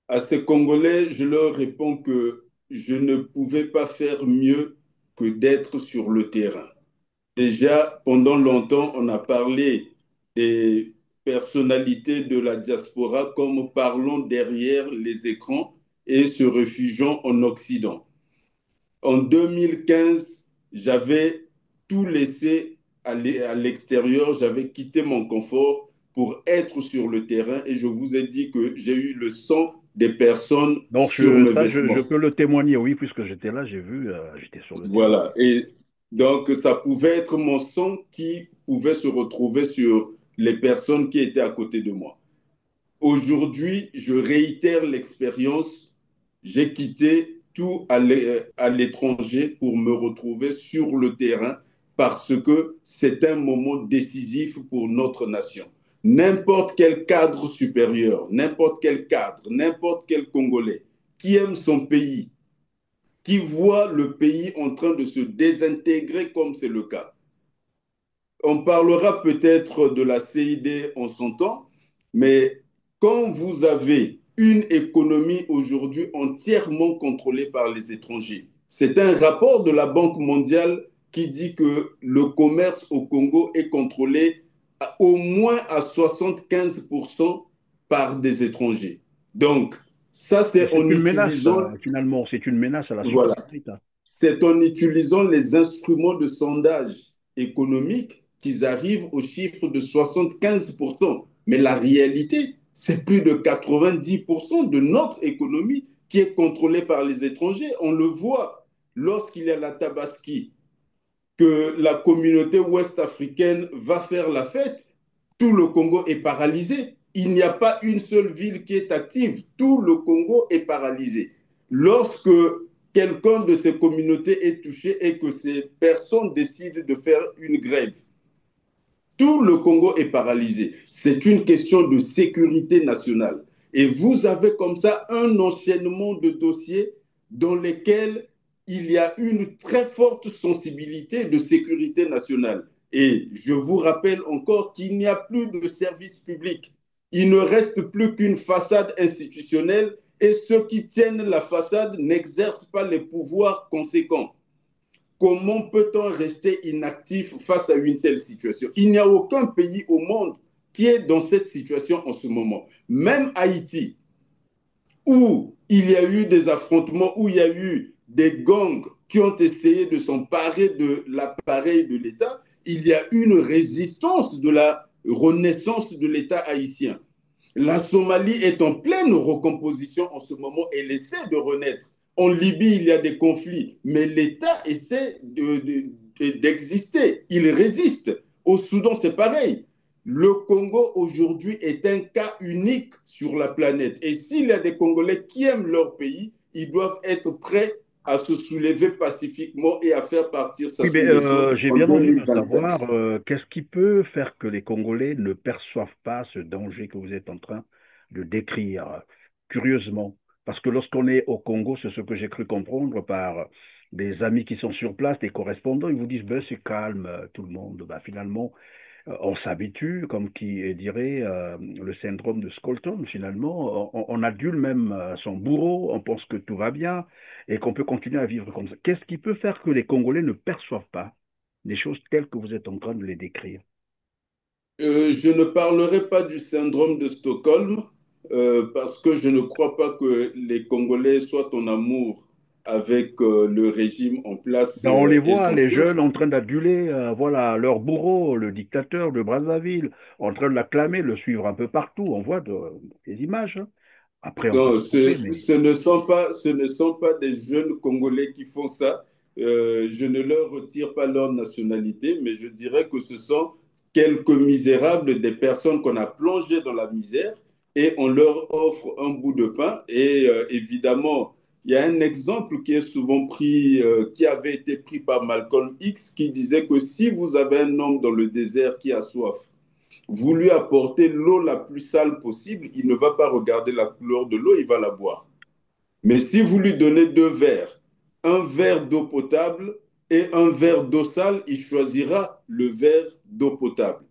À ces Congolais, je leur réponds que je ne pouvais pas faire mieux que d'être sur le terrain. Déjà, pendant longtemps, on a parlé des personnalités de la diaspora comme parlant derrière les écrans et se réfugiant en Occident. En 2015, j'avais tout laissé à l'extérieur, j'avais quitté mon confort pour être sur le terrain et je vous ai dit que j'ai eu le sang des personnes Donc, sur mes je vêtements. peux le témoigner, oui, puisque j'étais là, j'ai vu, j'étais sur le terrain. Voilà. Et donc, ça pouvait être mon sang qui pouvait se retrouver sur les personnes qui étaient à côté de moi. Aujourd'hui, je réitère l'expérience. J'ai quitté tout à l'étranger pour me retrouver sur le terrain parce que c'est un moment décisif pour notre nation. N'importe quel cadre supérieur, n'importe quel cadre, n'importe quel Congolais qui aime son pays, qui voit le pays en train de se désintégrer comme c'est le cas. On parlera peut-être de la CID en son temps, mais quand vous avez une économie aujourd'hui entièrement contrôlée par les étrangers, c'est un rapport de la Banque mondiale qui dit que le commerce au Congo est contrôlé au moins à 75% par des étrangers. Donc, ça, Mais c'est c'est en une menace, utilisant, finalement, c'est une menace à la voilà, souveraineté. c'est en utilisant les instruments de sondage économique qu'ils arrivent au chiffre de 75%. Mais la réalité, c'est plus de 90% de notre économie qui est contrôlée par les étrangers. On le voit lorsqu'il y a la Tabaski, que la communauté ouest-africaine va faire la fête, tout le Congo est paralysé. Il n'y a pas une seule ville qui est active. Tout le Congo est paralysé. Lorsque quelqu'un de ces communautés est touché et que ces personnes décident de faire une grève, tout le Congo est paralysé. C'est une question de sécurité nationale. Et vous avez comme ça un enchaînement de dossiers dans lesquels il y a une très forte sensibilité de sécurité nationale. Et je vous rappelle encore qu'il n'y a plus de service public. Il ne reste plus qu'une façade institutionnelle et ceux qui tiennent la façade n'exercent pas les pouvoirs conséquents. Comment peut-on rester inactif face à une telle situation? Il n'y a aucun pays au monde qui est dans cette situation en ce moment. Même Haïti, où Il y a eu des affrontements où il y a eu des gangs qui ont essayé de s'emparer de l'appareil de l'État. Il y a une résistance de la renaissance de l'État haïtien. La Somalie est en pleine recomposition en ce moment. Elle essaie de renaître. En Libye, il y a des conflits, mais l'État essaie d'exister. Il résiste. Au Soudan, c'est pareil. Le Congo aujourd'hui est un cas unique sur la planète. Et s'il y a des Congolais qui aiment leur pays, ils doivent être prêts à se soulever pacifiquement et à faire partir Oui, Sassou mais Nguesso j'ai en bien envie de 2025. savoir qu'est-ce qui peut faire que les Congolais ne perçoivent pas ce danger que vous êtes en train de décrire, curieusement. Parce que lorsqu'on est au Congo, c'est ce que j'ai cru comprendre par des amis qui sont sur place, des correspondants, ils vous disent, ben, c'est calme, tout le monde. Ben, finalement, on s'habitue, comme qui dirait le syndrome de Skolton, finalement. On adule même son bourreau, on pense que tout va bien et qu'on peut continuer à vivre comme ça. Qu'est-ce qui peut faire que les Congolais ne perçoivent pas les choses telles que vous êtes en train de les décrire? Je ne parlerai pas du syndrome de Stockholm parce que je ne crois pas que les Congolais soient en amour avec le régime en place Ben, on les et voit, son les chef. jeunes, en train d'aduler voilà, leur bourreau, le dictateur de Brazzaville, en train de l'acclamer, le suivre un peu partout. On voit des images, hein. Après, on ne peut Non, rien en faire, mais ce ne sont pas des jeunes Congolais qui font ça. Je ne leur retire pas leur nationalité, mais je dirais que ce sont quelques misérables, des personnes qu'on a plongées dans la misère et on leur offre un bout de pain. Et évidemment, il y a un exemple qui est souvent pris, qui avait été pris par Malcolm X, qui disait que si vous avez un homme dans le désert qui a soif, vous lui apportez l'eau la plus sale possible, il ne va pas regarder la couleur de l'eau, il va la boire. Mais si vous lui donnez deux verres, un verre d'eau potable et un verre d'eau sale, il choisira le verre d'eau potable.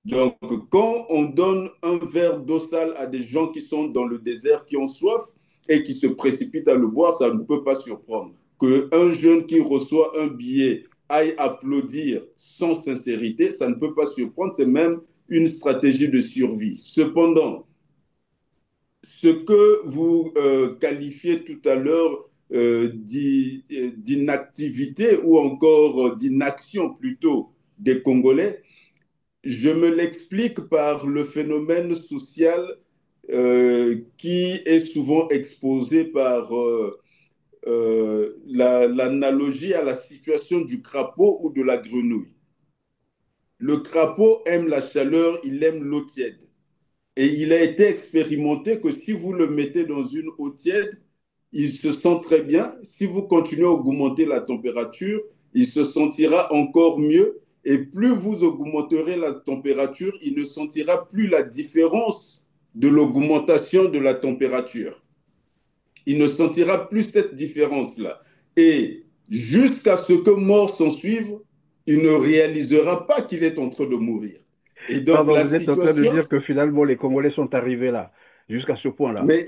Donc, quand on donne un verre d'eau sale à des gens qui sont dans le désert, qui ont soif et qui se précipitent à le boire, ça ne peut pas surprendre. Qu'un jeune qui reçoit un billet aille applaudir sans sincérité, ça ne peut pas surprendre, c'est même une stratégie de survie. Cependant, ce que vous qualifiez tout à l'heure d'inactivité ou encore d'inaction plutôt des Congolais, je me l'explique par le phénomène social qui est souvent exposé par l'analogie à la situation du crapaud ou de la grenouille. Le crapaud aime la chaleur, il aime l'eau tiède. Et il a été expérimenté que si vous le mettez dans une eau tiède, il se sent très bien. Si vous continuez à augmenter la température, il se sentira encore mieux. Et plus vous augmenterez la température, il ne sentira plus la différence de l'augmentation de la température. Il ne sentira plus cette différence-là. Et jusqu'à ce que mort s'en suive, il ne réalisera pas qu'il est en train de mourir. Et donc pardon, la vous êtes en train de situation, dire que finalement les Congolais sont arrivés là, jusqu'à ce point-là. Mais,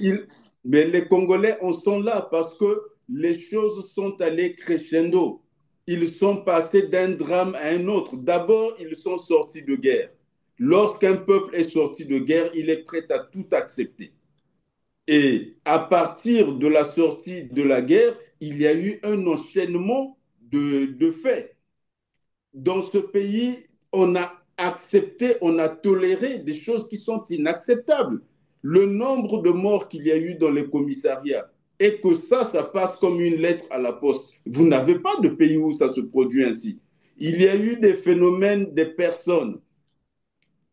mais les Congolais en sont là parce que les choses sont allées crescendo. Ils sont passés d'un drame à un autre. D'abord, ils sont sortis de guerre. Lorsqu'un peuple est sorti de guerre, il est prêt à tout accepter. Et à partir de la sortie de la guerre, il y a eu un enchaînement de faits. Dans ce pays, on a accepté, on a toléré des choses qui sont inacceptables. Le nombre de morts qu'il y a eu dans les commissariats, et que ça passe comme une lettre à la poste. Vous n'avez pas de pays où ça se produit ainsi. Il y a eu des phénomènes des personnes.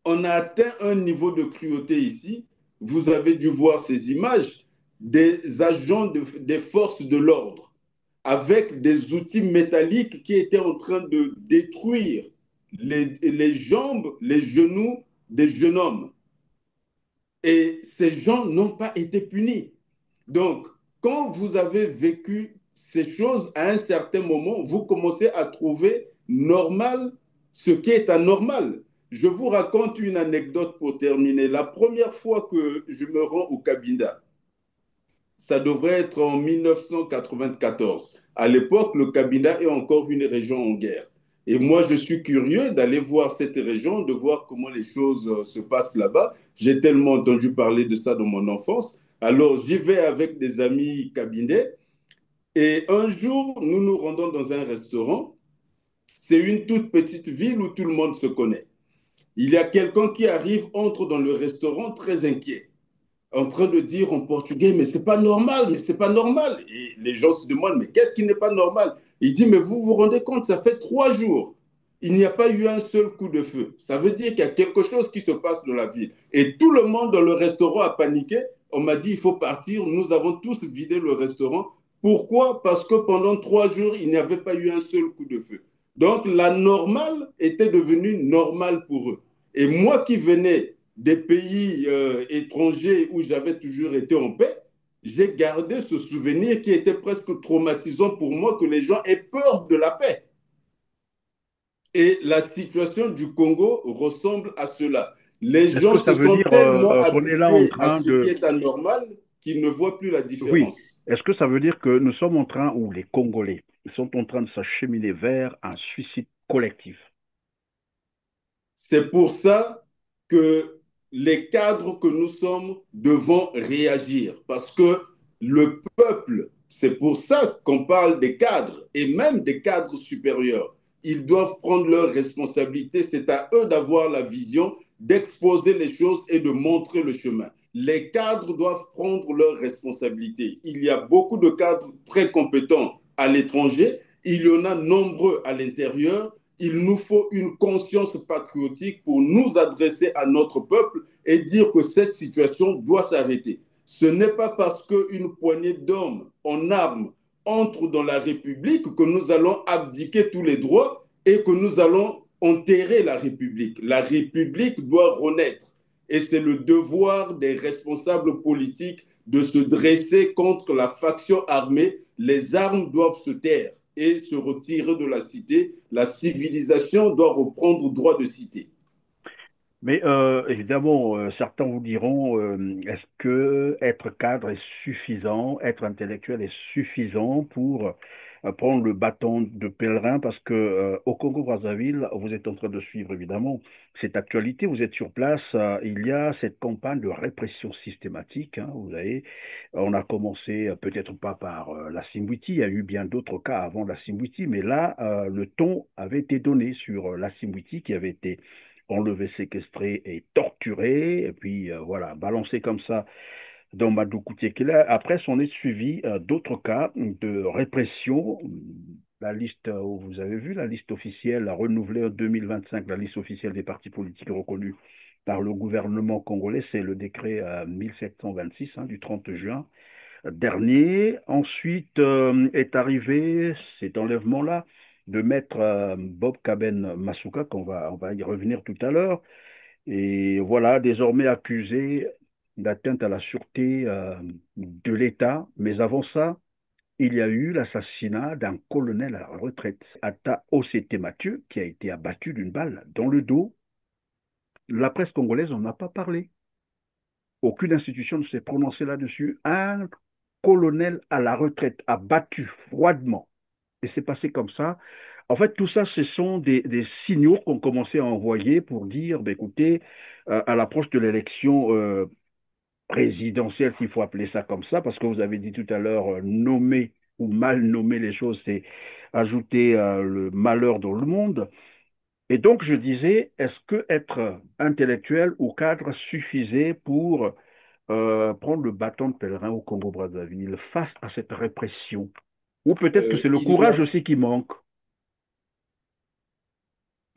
On a atteint un niveau de cruauté ici. Vous avez dû voir ces images des agents des forces de l'ordre avec des outils métalliques qui étaient en train de détruire les jambes, les genoux des jeunes hommes. Et ces gens n'ont pas été punis. Donc, quand vous avez vécu ces choses à un certain moment, vous commencez à trouver normal ce qui est anormal. Je vous raconte une anecdote pour terminer. La première fois que je me rends au Cabinda, ça devrait être en 1994. À l'époque, le Cabinda est encore une région en guerre. Et moi, je suis curieux d'aller voir cette région, de voir comment les choses se passent là-bas. J'ai tellement entendu parler de ça dans mon enfance. Alors, j'y vais avec des amis cabinets et un jour, nous nous rendons dans un restaurant. C'est une toute petite ville où tout le monde se connaît. Il y a quelqu'un qui arrive, entre dans le restaurant très inquiet, en train de dire en portugais, mais c'est pas normal, mais c'est pas normal. Et les gens se demandent, mais qu'est-ce qui n'est pas normal? Il dit, mais vous vous rendez compte, ça fait 3 jours. Il n'y a pas eu un seul coup de feu. Ça veut dire qu'il y a quelque chose qui se passe dans la ville. Et tout le monde dans le restaurant a paniqué. On m'a dit, il faut partir. Nous avons tous vidé le restaurant. Pourquoi? Parce que pendant 3 jours, il n'y avait pas eu un seul coup de feu. Donc, la normale était devenue normale pour eux. Et moi qui venais des pays étrangers où j'avais toujours été en paix, j'ai gardé ce souvenir qui était presque traumatisant pour moi, que les gens aient peur de la paix. Et la situation du Congo ressemble à cela. Les Est-ce gens que ça se veut sont dire tellement qu'on est là en habitués à train ce qui de... est anormal qu'ils ne voient plus la Oui, différence. est-ce que ça veut dire que nous sommes en train, ou les Congolais, sont en train de s'acheminer vers un suicide collectif? C'est pour ça que les cadres que nous sommes devons réagir, parce que le peuple, c'est pour ça qu'on parle des cadres, et même des cadres supérieurs. Ils doivent prendre leurs responsabilités, c'est à eux d'avoir la vision, d'exposer les choses et de montrer le chemin. Les cadres doivent prendre leurs responsabilités. Il y a beaucoup de cadres très compétents à l'étranger, il y en a nombreux à l'intérieur. Il nous faut une conscience patriotique pour nous adresser à notre peuple et dire que cette situation doit s'arrêter. Ce n'est pas parce qu'une poignée d'hommes en armes entre dans la République que nous allons abdiquer tous les droits et que nous allons enterrer la République. La République doit renaître et c'est le devoir des responsables politiques de se dresser contre la faction armée. Les armes doivent se taire et se retirer de la cité. La civilisation doit reprendre droit de cité. Mais évidemment, certains vous diront, est-ce que être cadre est suffisant, être intellectuel est suffisant pour prendre le bâton de pèlerin? Parce que au Congo-Brazzaville, vous êtes en train de suivre évidemment cette actualité, vous êtes sur place, il y a cette campagne de répression systématique. Hein, vous savez, on a commencé peut-être pas par la Simbwiti, il y a eu bien d'autres cas avant la Simbwiti, mais là, le ton avait été donné sur la Simbwiti qui avait été enlevé, séquestré et torturé, et puis voilà, balancé comme ça dans Madoukoutiekela. Après, s'en est suivi d'autres cas de répression. La liste, vous avez vu, la liste officielle renouvelée en 2025, la liste officielle des partis politiques reconnus par le gouvernement congolais, c'est le décret 1726 hein, du 30 juin dernier. Ensuite est arrivé cet enlèvement-là de maître Bob Kaben Masuka, on va y revenir tout à l'heure, et voilà, désormais accusé d'atteinte à la sûreté de l'État. Mais avant ça, il y a eu l'assassinat d'un colonel à la retraite, Atta Osete Mathieu, qui a été abattu d'une balle dans le dos. La presse congolaise n'en a pas parlé. Aucune institution ne s'est prononcée là-dessus. Un colonel à la retraite abattu froidement. Et c'est passé comme ça. En fait, tout ça, ce sont des signaux qu'on commençait à envoyer pour dire, ben, écoutez, à l'approche de l'élection présidentielle, s'il faut appeler ça comme ça, parce que vous avez dit tout à l'heure, nommer ou mal nommer les choses, c'est ajouter le malheur dans le monde. Et donc, je disais, est-ce que être intellectuel ou cadre suffisait pour prendre le bâton de pèlerin au Congo-Brazzaville face à cette répression? Ou peut-être que c'est le Il y courage a aussi qui manque.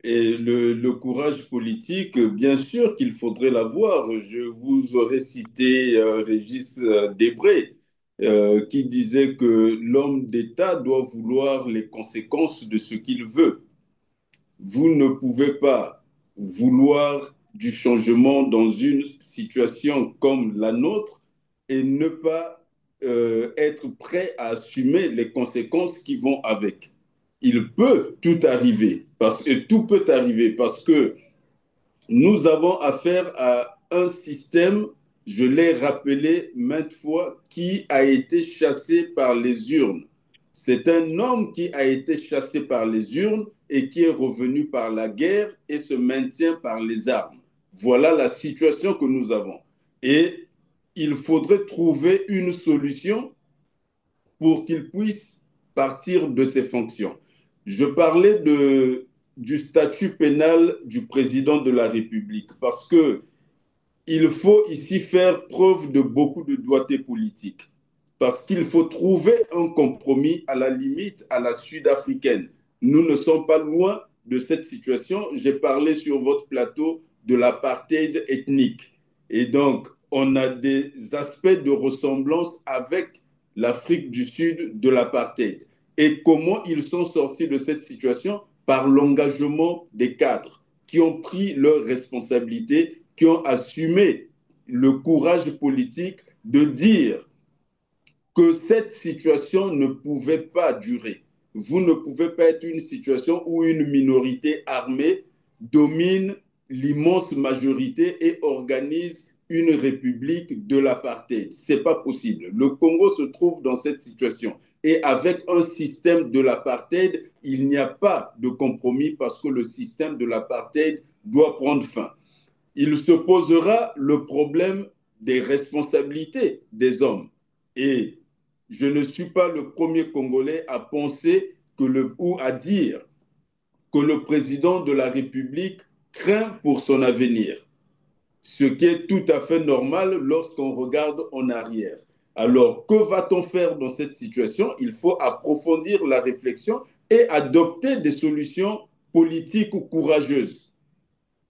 et le courage politique, bien sûr qu'il faudrait l'avoir. Je vous aurais cité Régis Debray, qui disait que l'homme d'État doit vouloir les conséquences de ce qu'il veut. Vous ne pouvez pas vouloir du changement dans une situation comme la nôtre et ne pas être prêt à assumer les conséquences qui vont avec. Il peut tout arriver, et tout peut arriver parce que nous avons affaire à un système, je l'ai rappelé maintes fois, qui a été chassé par les urnes. C'est un homme qui a été chassé par les urnes et qui est revenu par la guerre et se maintient par les armes. Voilà la situation que nous avons. Et il faudrait trouver une solution pour qu'il puisse partir de ses fonctions. Je parlais du statut pénal du président de la République parce que il faut ici faire preuve de beaucoup de doigté politique parce qu'il faut trouver un compromis à la limite à la sud-africaine. Nous ne sommes pas loin de cette situation. J'ai parlé sur votre plateau de l'apartheid ethnique. Et donc, on a des aspects de ressemblance avec l'Afrique du Sud de l'apartheid. Et comment ils sont sortis de cette situation? Par l'engagement des cadres qui ont pris leurs responsabilités, qui ont assumé le courage politique de dire que cette situation ne pouvait pas durer. Vous ne pouvez pas être une situation où une minorité armée domine l'immense majorité et organise une république de l'apartheid. Ce n'est pas possible. Le Congo se trouve dans cette situation. Et avec un système de l'apartheid, il n'y a pas de compromis parce que le système de l'apartheid doit prendre fin. Il se posera le problème des responsabilités des hommes. Et je ne suis pas le premier Congolais à penser ou à dire que le président de la République craint pour son avenir, ce qui est tout à fait normal lorsqu'on regarde en arrière. Alors, que va-t-on faire dans cette situation? Il faut approfondir la réflexion et adopter des solutions politiques courageuses.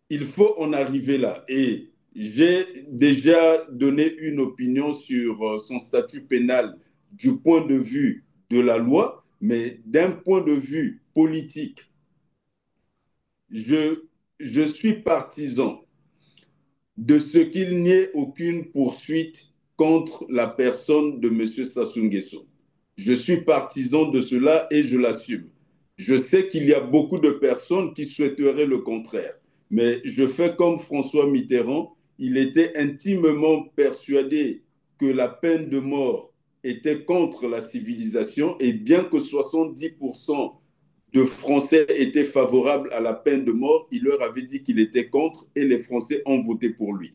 Il faut en arriver là. Et j'ai déjà donné une opinion sur son statut pénal du point de vue de la loi, mais d'un point de vue politique, je suis partisan de ce qu'il n'y ait aucune poursuite contre la personne de M. Sassou Nguesso. Je suis partisan de cela et je l'assume. Je sais qu'il y a beaucoup de personnes qui souhaiteraient le contraire, mais je fais comme François Mitterrand. Il était intimement persuadé que la peine de mort était contre la civilisation et bien que 70% de Français étaient favorables à la peine de mort, il leur avait dit qu'il était contre et les Français ont voté pour lui.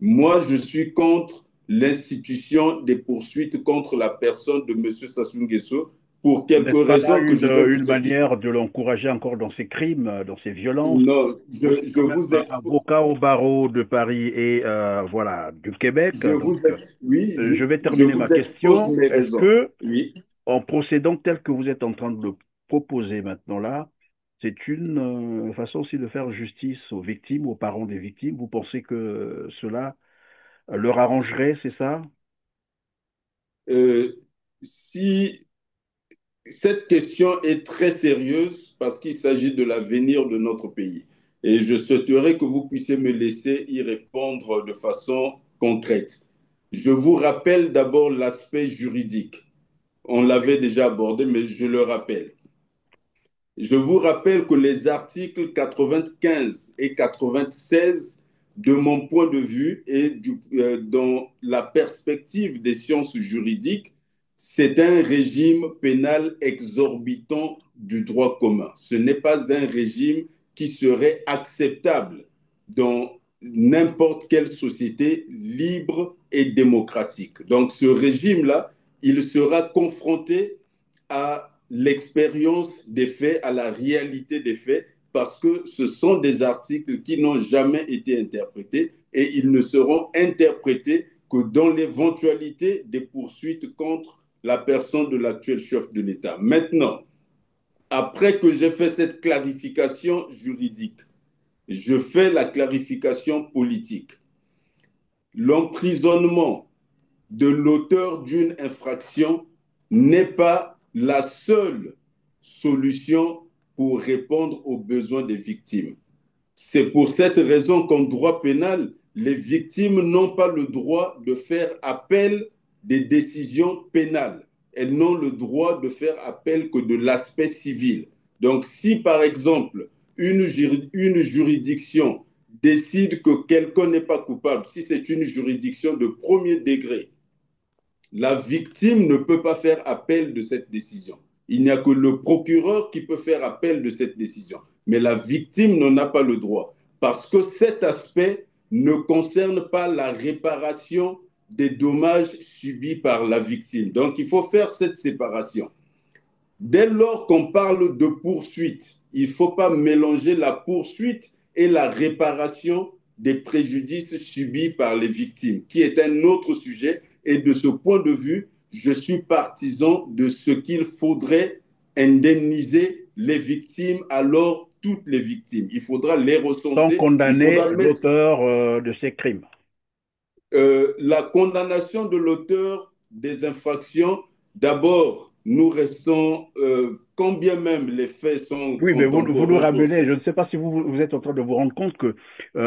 Moi, je suis contre l'institution des poursuites contre la personne de M. Sassou Nguesso pour quelques raisons que je vais vous une manière de l'encourager encore dans ses crimes, dans ses violences? Non, je vous expose. Avocat au barreau de Paris et voilà, du Québec. Oui, je vais terminer ma question. Est-ce que, oui. en procédant tel que vous êtes en train de le proposer maintenant là, c'est une façon aussi de faire justice aux victimes, aux parents des victimes? Vous pensez que cela leur arrangerait, c'est ça? Si cette question est très sérieuse parce qu'il s'agit de l'avenir de notre pays. Et je souhaiterais que vous puissiez me laisser y répondre de façon concrète. Je vous rappelle d'abord l'aspect juridique. On l'avait déjà abordé, mais je le rappelle. Je vous rappelle que les articles 95 et 96, de mon point de vue et dans la perspective des sciences juridiques, c'est un régime pénal exorbitant du droit commun. Ce n'est pas un régime qui serait acceptable dans n'importe quelle société libre et démocratique. Donc ce régime-là, il sera confronté à l'expérience des faits, à la réalité des faits, parce que ce sont des articles qui n'ont jamais été interprétés et ils ne seront interprétés que dans l'éventualité des poursuites contre la personne de l'actuel chef de l'État. Maintenant, après que j'ai fait cette clarification juridique, je fais la clarification politique. L'emprisonnement de l'auteur d'une infraction n'est pas la seule solution pour répondre aux besoins des victimes. C'est pour cette raison qu'en droit pénal, les victimes n'ont pas le droit de faire appel des décisions pénales. Elles n'ont le droit de faire appel que de l'aspect civil. Donc, si par exemple, une juridiction décide que quelqu'un n'est pas coupable, si c'est une juridiction de premier degré, la victime ne peut pas faire appel de cette décision. Il n'y a que le procureur qui peut faire appel de cette décision. Mais la victime n'en a pas le droit. Parce que cet aspect ne concerne pas la réparation des dommages subis par la victime. Donc, il faut faire cette séparation. Dès lors qu'on parle de poursuite, il ne faut pas mélanger la poursuite et la réparation des préjudices subis par les victimes, qui est un autre sujet. Et de ce point de vue, je suis partisan de ce qu'il faudrait indemniser les victimes, alors toutes les victimes. Il faudra les Sans recenser, il condamner faudra mettre l'auteur de ces crimes. la condamnation de l'auteur des infractions. D'abord, nous restons, quand bien même les faits sont Oui, mais vous nous contemporains. ramenez, je ne sais pas si vous êtes en train de vous rendre compte que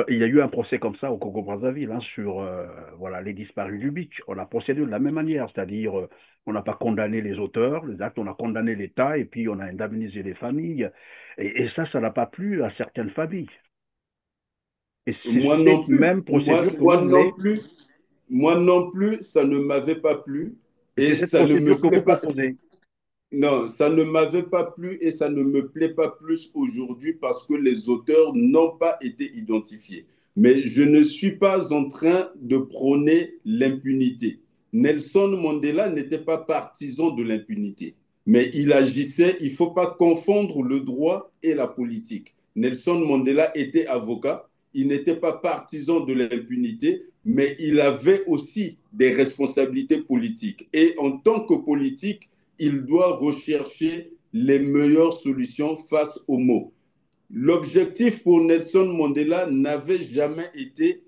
il y a eu un procès comme ça au Congo-Brazzaville, hein, sur voilà, les disparus du beach. On a procédé de la même manière, c'est-à-dire on n'a pas condamné les auteurs, les actes, on a condamné l'État et puis on a indemnisé les familles. Et ça n'a pas plu à certaines familles. Et c'est Moi non cette plus. même procédure que vous voulez, Moi non plus, ça ne m'avait pas plu c'est et cette ça ne procédure me que plaît vous pas. proposez. Non, ça ne m'avait pas plu et ça ne me plaît pas plus aujourd'hui parce que les auteurs n'ont pas été identifiés. Mais je ne suis pas en train de prôner l'impunité. Nelson Mandela n'était pas partisan de l'impunité, mais il agissait, il ne faut pas confondre le droit et la politique. Nelson Mandela était avocat, il n'était pas partisan de l'impunité, mais il avait aussi des responsabilités politiques. Et en tant que politique, il doit rechercher les meilleures solutions face aux maux. L'objectif pour Nelson Mandela n'avait jamais été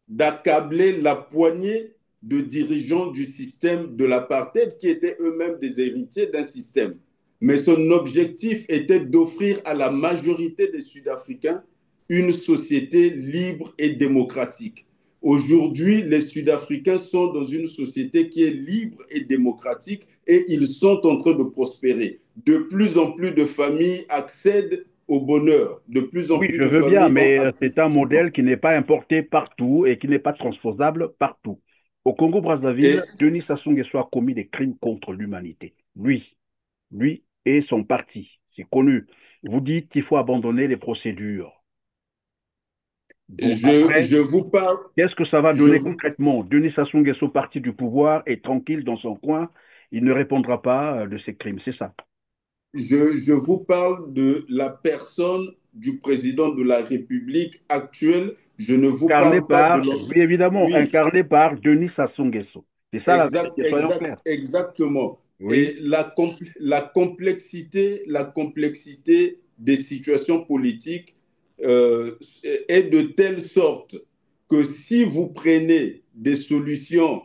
d'accabler la poignée de dirigeants du système de l'apartheid qui étaient eux-mêmes des héritiers d'un système. Mais son objectif était d'offrir à la majorité des Sud-Africains une société libre et démocratique. Aujourd'hui, les Sud-Africains sont dans une société qui est libre et démocratique et ils sont en train de prospérer. De plus en plus de familles accèdent au bonheur. De plus en Oui, plus je de veux bien, familles ont mais accès. c'est un modèle qui n'est pas importé partout et qui n'est pas transposable partout. Au Congo-Brazzaville, Et Denis Sassou Nguesso a commis des crimes contre l'humanité. Lui et son parti, c'est connu. Vous dites qu'il faut abandonner les procédures. Bon, après, je vous parle, qu'est-ce que ça va je donner vous, concrètement? Denis Sassou Nguesso, parti du pouvoir, est tranquille dans son coin. Il ne répondra pas de ses crimes, c'est ça. je vous parle de la personne du président de la République actuelle. Je ne vous Incarné parle pas de par, l'ancien. oui évidemment, Oui, incarné par Denis Sassou Nguesso. C'est ça la vérité, soyons clairs. exactement. Oui. Et la complexité des situations politiques est de telle sorte que si vous prenez des solutions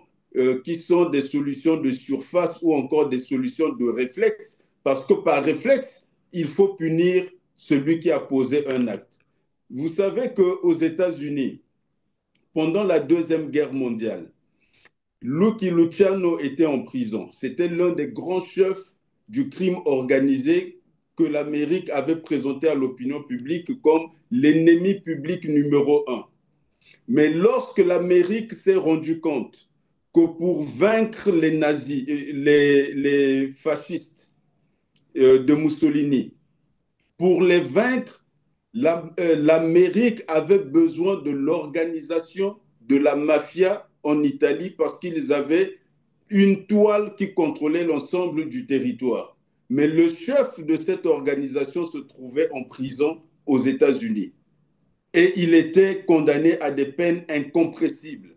qui sont des solutions de surface ou encore des solutions de réflexe, parce que par réflexe, il faut punir celui qui a posé un acte. Vous savez qu'aux États-Unis, pendant la Deuxième Guerre mondiale, Lucky Luciano était en prison. C'était l'un des grands chefs du crime organisé que l'Amérique avait présenté à l'opinion publique comme l'ennemi public numéro un. Mais lorsque l'Amérique s'est rendue compte que pour vaincre les nazis, les fascistes de Mussolini, pour les vaincre, l'Amérique avait besoin de l'organisation de la mafia en Italie parce qu'ils avaient une toile qui contrôlait l'ensemble du territoire. Mais le chef de cette organisation se trouvait en prison aux États-Unis et il était condamné à des peines incompressibles.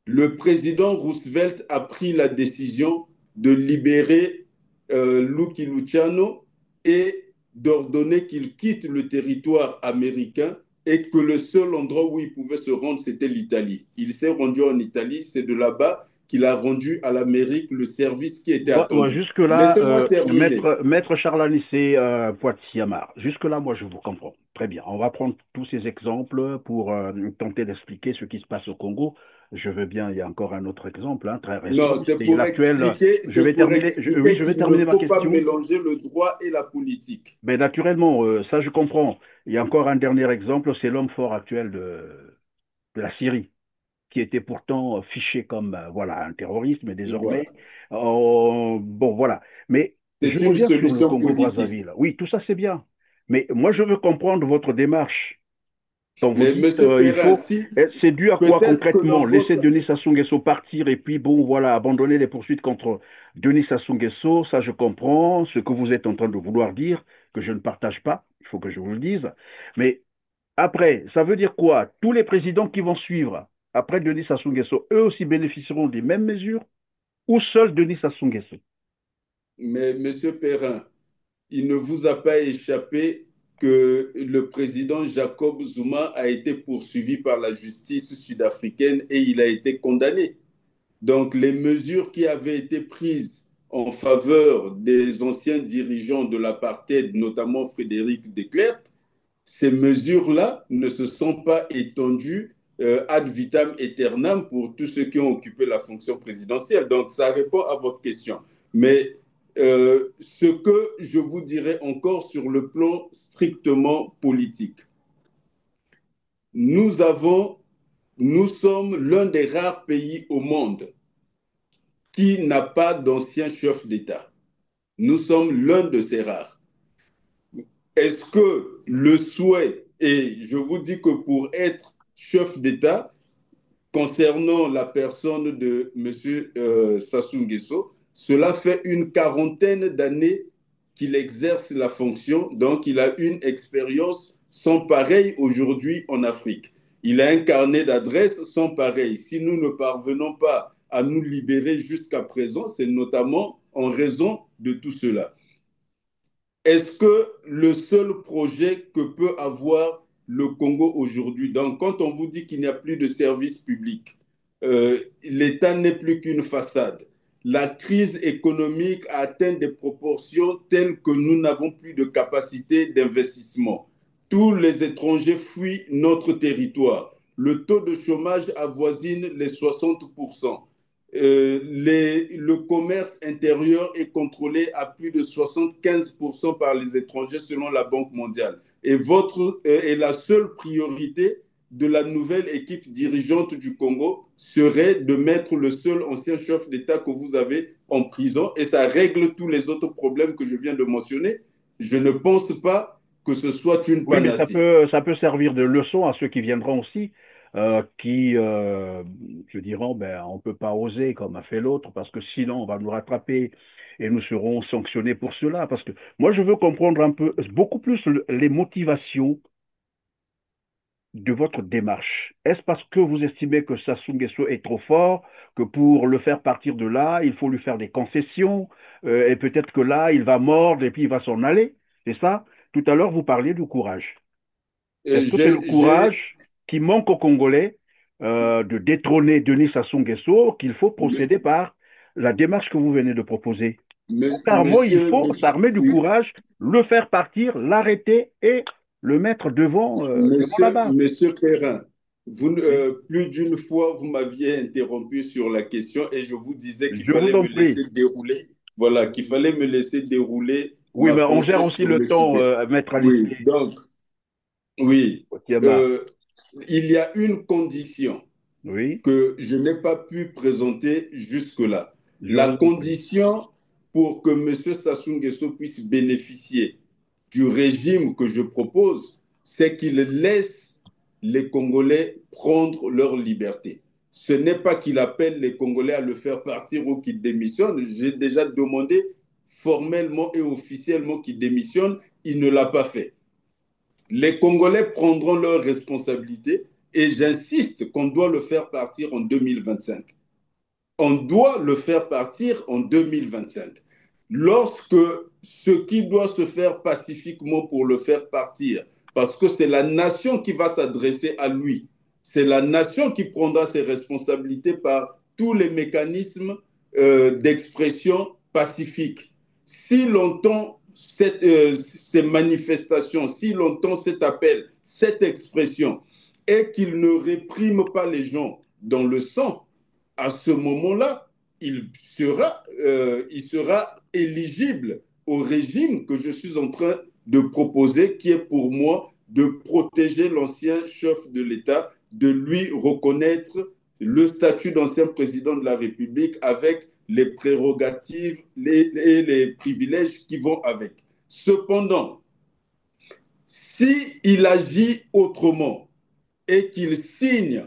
Le président Roosevelt a pris la décision de libérer Lucky Luciano et d'ordonner qu'il quitte le territoire américain et que le seul endroit où il pouvait se rendre, c'était l'Italie. Il s'est rendu en Italie, c'est de là-bas qu'il a rendu à l'Amérique le service qui était attendu. Jusque-là, Laissez-moi terminer. maître Charles Anissé Poitiers-Amar, jusque-là, moi, je vous comprends. Très bien. On va prendre tous ces exemples pour tenter d'expliquer ce qui se passe au Congo. Je veux bien, il y a encore un autre exemple, hein, très Non, récent, c'est l'actuel. c'est pour Oui, expliquer je vais qu'il ne terminer ma faut pas question. mélanger le droit et la politique. Mais naturellement, ça, je comprends. Il y a encore un dernier exemple, c'est l'homme fort actuel de la Syrie, qui était pourtant fiché comme voilà, un terroriste, mais Voilà. désormais, bon, voilà. Mais je C'est une reviens sur le solution politique. Congo-Brazzaville. Oui, tout ça, c'est bien. Mais moi, je veux comprendre votre démarche. Donc vous Mais dites, Monsieur il Perrin, faut, si, c'est dû à quoi peut-être que dans concrètement? Laisser votre... Denis Sassou Nguesso partir et puis bon, voilà, abandonner les poursuites contre Denis Sassou Nguesso, ça je comprends, ce que vous êtes en train de vouloir dire, que je ne partage pas, il faut que je vous le dise. Mais après, ça veut dire quoi? Tous les présidents qui vont suivre après Denis Sassou Nguesso, eux aussi bénéficieront des mêmes mesures ou seul Denis Sassou Nguesso? Mais Monsieur Perrin, il ne vous a pas échappé que le président Jacob Zuma a été poursuivi par la justice sud-africaine et il a été condamné. Donc, les mesures qui avaient été prises en faveur des anciens dirigeants de l'apartheid, notamment Frédéric de Klerk, ces mesures-là ne se sont pas étendues ad vitam aeternam pour tous ceux qui ont occupé la fonction présidentielle. Donc, ça répond à votre question. Mais ce que je vous dirais encore sur le plan strictement politique, nous avons, nous sommes l'un des rares pays au monde qui n'a pas d'ancien chef d'État. Nous sommes l'un de ces rares. Est-ce que le souhait, et je vous dis que pour être chef d'État, concernant la personne de M. Sassou Nguesso, cela fait une quarantaine d'années qu'il exerce la fonction, donc il a une expérience sans pareil aujourd'hui en Afrique. Il a un carnet d'adresses sans pareil. Si nous ne parvenons pas à nous libérer jusqu'à présent, c'est notamment en raison de tout cela. Est-ce que le seul projet que peut avoir le Congo aujourd'hui, donc quand on vous dit qu'il n'y a plus de services publics, l'État n'est plus qu'une façade, la crise économique a atteint des proportions telles que nous n'avons plus de capacité d'investissement. Tous les étrangers fuient notre territoire. Le taux de chômage avoisine les 60%. Le commerce intérieur est contrôlé à plus de 75% par les étrangers selon la Banque mondiale. Et la seule priorité de la nouvelle équipe dirigeante du Congo serait de mettre le seul ancien chef d'État que vous avez en prison et ça règle tous les autres problèmes que je viens de mentionner. Je ne pense pas que ce soit une Oui, mais panacée. ça peut servir de leçon à ceux qui viendront aussi, qui, je dirais, ben, on ne peut pas oser comme a fait l'autre, parce que sinon on va nous rattraper et nous serons sanctionnés pour cela. Parce que moi, je veux comprendre un peu, beaucoup plus les motivations de votre démarche. Est-ce parce que vous estimez que Sassou Nguesso est trop fort, que pour le faire partir de là, il faut lui faire des concessions, et peut-être que là, il va mordre et puis il va s'en aller? C'est ça? Tout à l'heure, vous parliez du courage. Est-ce que c'est le J'ai, courage qui manque aux Congolais de détrôner Denis Sassou Nguesso qu'il faut procéder par la démarche que vous venez de proposer? Carrément, il faut s'armer du oui, courage, le faire partir, l'arrêter et le mettre devant la barre. Monsieur Perrin, Oui. plus d'une fois, vous m'aviez interrompu sur la question et je vous disais qu'il Je fallait vous en me prie. laisser dérouler. Voilà, qu'il fallait me laisser dérouler Oui, ma mais on gère pensée aussi sur le le temps, sujet. Maître Oui, Alistier. donc, oui, Otiama. euh, il y a une condition Oui, que je n'ai pas pu présenter jusque-là. je La vous en prie. condition pour que M. Sassou Nguesso puisse bénéficier du régime que je propose, c'est qu'il laisse les Congolais prendre leur liberté. Ce n'est pas qu'il appelle les Congolais à le faire partir ou qu'il démissionne. J'ai déjà demandé formellement et officiellement qu'il démissionne. Il ne l'a pas fait. Les Congolais prendront leurs responsabilités et j'insiste qu'on doit le faire partir en 2025. On doit le faire partir en 2025. Lorsque ce qui doit se faire pacifiquement pour le faire partir, parce que c'est la nation qui va s'adresser à lui, c'est la nation qui prendra ses responsabilités par tous les mécanismes d'expression pacifique. Si longtemps ces manifestations, si longtemps cet appel, cette expression, et qu'il ne réprime pas les gens dans le sang, à ce moment-là, il sera éligible au régime que je suis en train de proposer, qui est pour moi de protéger l'ancien chef de l'État, de lui reconnaître le statut d'ancien président de la République avec les prérogatives et les privilèges qui vont avec. Cependant, s'il agit autrement, et qu'il signe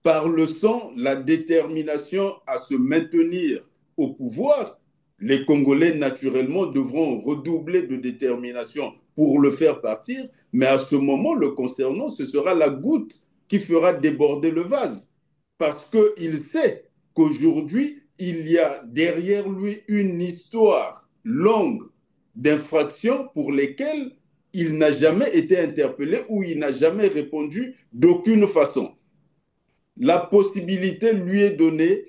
par le sang la détermination à se maintenir au pouvoir, les Congolais, naturellement, devront redoubler de détermination pour le faire partir, mais à ce moment, le concernant, ce sera la goutte qui fera déborder le vase. Parce qu'il sait qu'aujourd'hui, il y a derrière lui une histoire longue d'infractions pour lesquelles il n'a jamais été interpellé ou il n'a jamais répondu d'aucune façon. La possibilité lui est donnée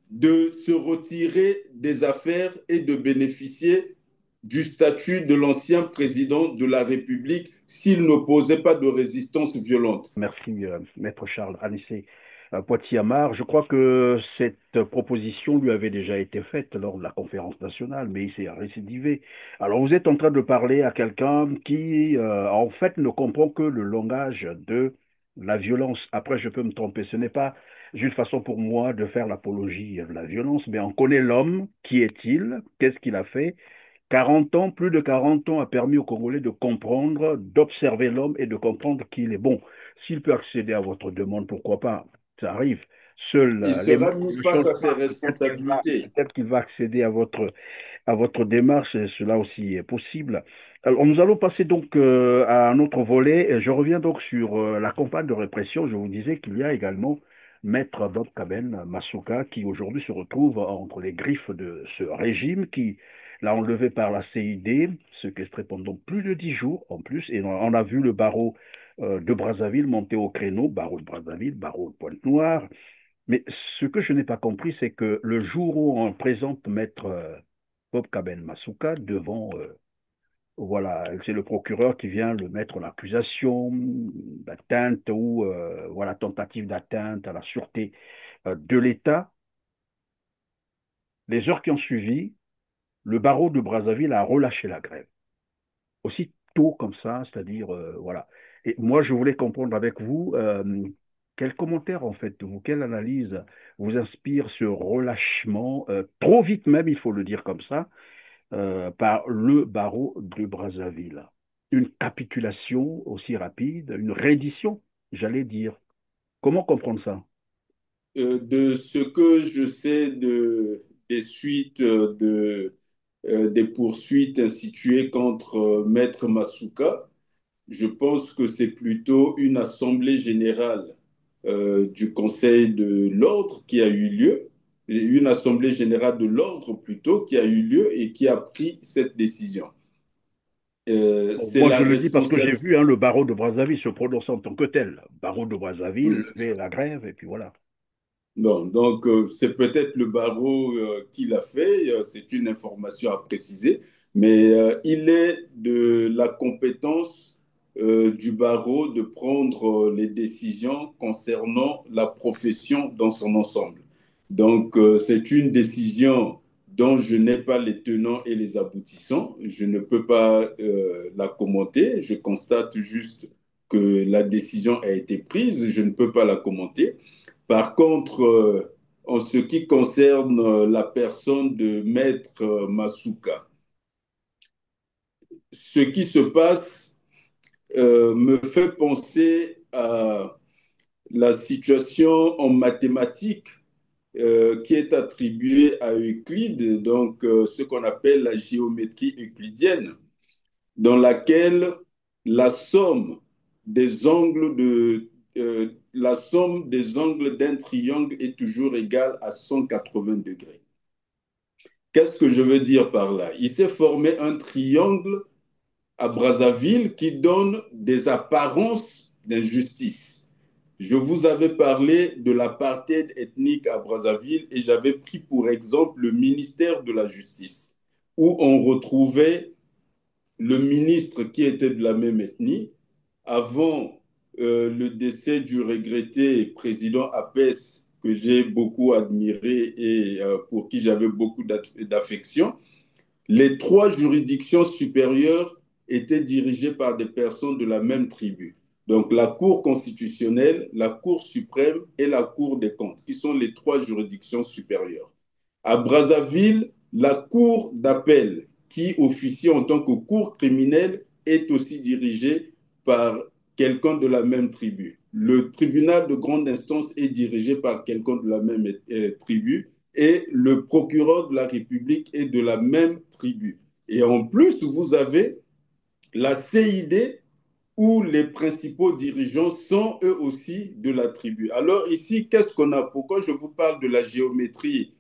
de se retirer des affaires et de bénéficier du statut de l'ancien président de la République s'il n'opposait pas de résistance violente. Merci, Maître Charles Anissé Poitiers-Amar. Je crois que cette proposition lui avait déjà été faite lors de la conférence nationale, mais il s'est récidivé. Alors, vous êtes en train de parler à quelqu'un qui, en fait, ne comprend que le langage de la violence. Après, je peux me tromper. Ce n'est pas une façon pour moi de faire l'apologie de la violence, mais on connaît l'homme. Qui est-il? Qu'est-ce qu'il a fait? 40 ans, plus de 40 ans a permis aux Congolais de comprendre, d'observer l'homme et de comprendre qu'il est bon. S'il peut accéder à votre demande, pourquoi pas? Ça arrive. Seuls Il les sera mots mis ne face à changent ses pas. responsabilités. Peut-être qu'il va accéder à votre démarche, et cela aussi est possible. Alors, nous allons passer donc à un autre volet. Je reviens donc sur la campagne de répression. Je vous disais qu'il y a également Maître Bob Kaben Masuka qui aujourd'hui se retrouve entre les griffes de ce régime qui l'a enlevé par la CID, séquestré pendant plus de 10 jours en plus. Et on a vu le barreau de Brazzaville monter au créneau, barreau de Brazzaville, barreau de Pointe-Noire. Mais ce que je n'ai pas compris, c'est que le jour où on présente Maître Bob Kaben Masuka devant, voilà, c'est le procureur qui vient le mettre en accusation d'atteinte ou voilà, tentative d'atteinte à la sûreté de l'État. Les heures qui ont suivi, le barreau de Brazzaville a relâché la grève. Aussi tôt comme ça, c'est-à-dire, voilà. Et moi, je voulais comprendre avec vous, quel commentaire, en fait, vous, quelle analyse vous inspire ce relâchement, trop vite même, il faut le dire comme ça, par le barreau de Brazzaville. Une capitulation aussi rapide, une reddition, j'allais dire. Comment comprendre ça? De ce que je sais des suites, des poursuites instituées contre Maître Masuka, je pense que c'est plutôt une assemblée générale du Conseil de l'ordre qui a eu lieu, une assemblée générale de l'ordre plutôt qui a eu lieu et qui a pris cette décision. Bon, C'est moi, la je le dis parce que j'ai responsabilité. vu le barreau de Brazzaville se prononcer en tant que tel. Barreau de Brazzaville, lever la grève, et puis voilà. Non, donc c'est peut-être le barreau qui l'a fait, c'est une information à préciser, mais il est de la compétence du barreau de prendre les décisions concernant la profession dans son ensemble. Donc c'est une décision dont je n'ai pas les tenants et les aboutissants, je ne peux pas la commenter, je constate juste que la décision a été prise, je ne peux pas la commenter. Par contre, en ce qui concerne la personne de Maître Masuka, ce qui se passe me fait penser à la situation en mathématiques qui est attribuée à Euclide, donc ce qu'on appelle la géométrie euclidienne, dans laquelle la somme des angles la somme des angles d'un triangle est toujours égale à 180 degrés. Qu'est-ce que je veux dire par là? Il s'est formé un triangle à Brazzaville qui donne des apparences d'injustice. Je vous avais parlé de l'apartheid ethnique à Brazzaville et j'avais pris pour exemple le ministère de la Justice, où on retrouvait le ministre qui était de la même ethnie. Avant le décès du regretté président Apès, que j'ai beaucoup admiré et pour qui j'avais beaucoup d'affection, les trois juridictions supérieures étaient dirigées par des personnes de la même tribu. Donc la Cour constitutionnelle, la Cour suprême et la Cour des comptes, qui sont les trois juridictions supérieures. À Brazzaville, la Cour d'appel, qui officie en tant que cour criminelle, est aussi dirigée par quelqu'un de la même tribu. le tribunal de grande instance est dirigé par quelqu'un de la même tribu et le procureur de la République est de la même tribu. Et en plus, vous avez la CID où les principaux dirigeants sont eux aussi de la tribu. Alors ici, qu'est-ce qu'on a? Pourquoi je vous parle de la géométrie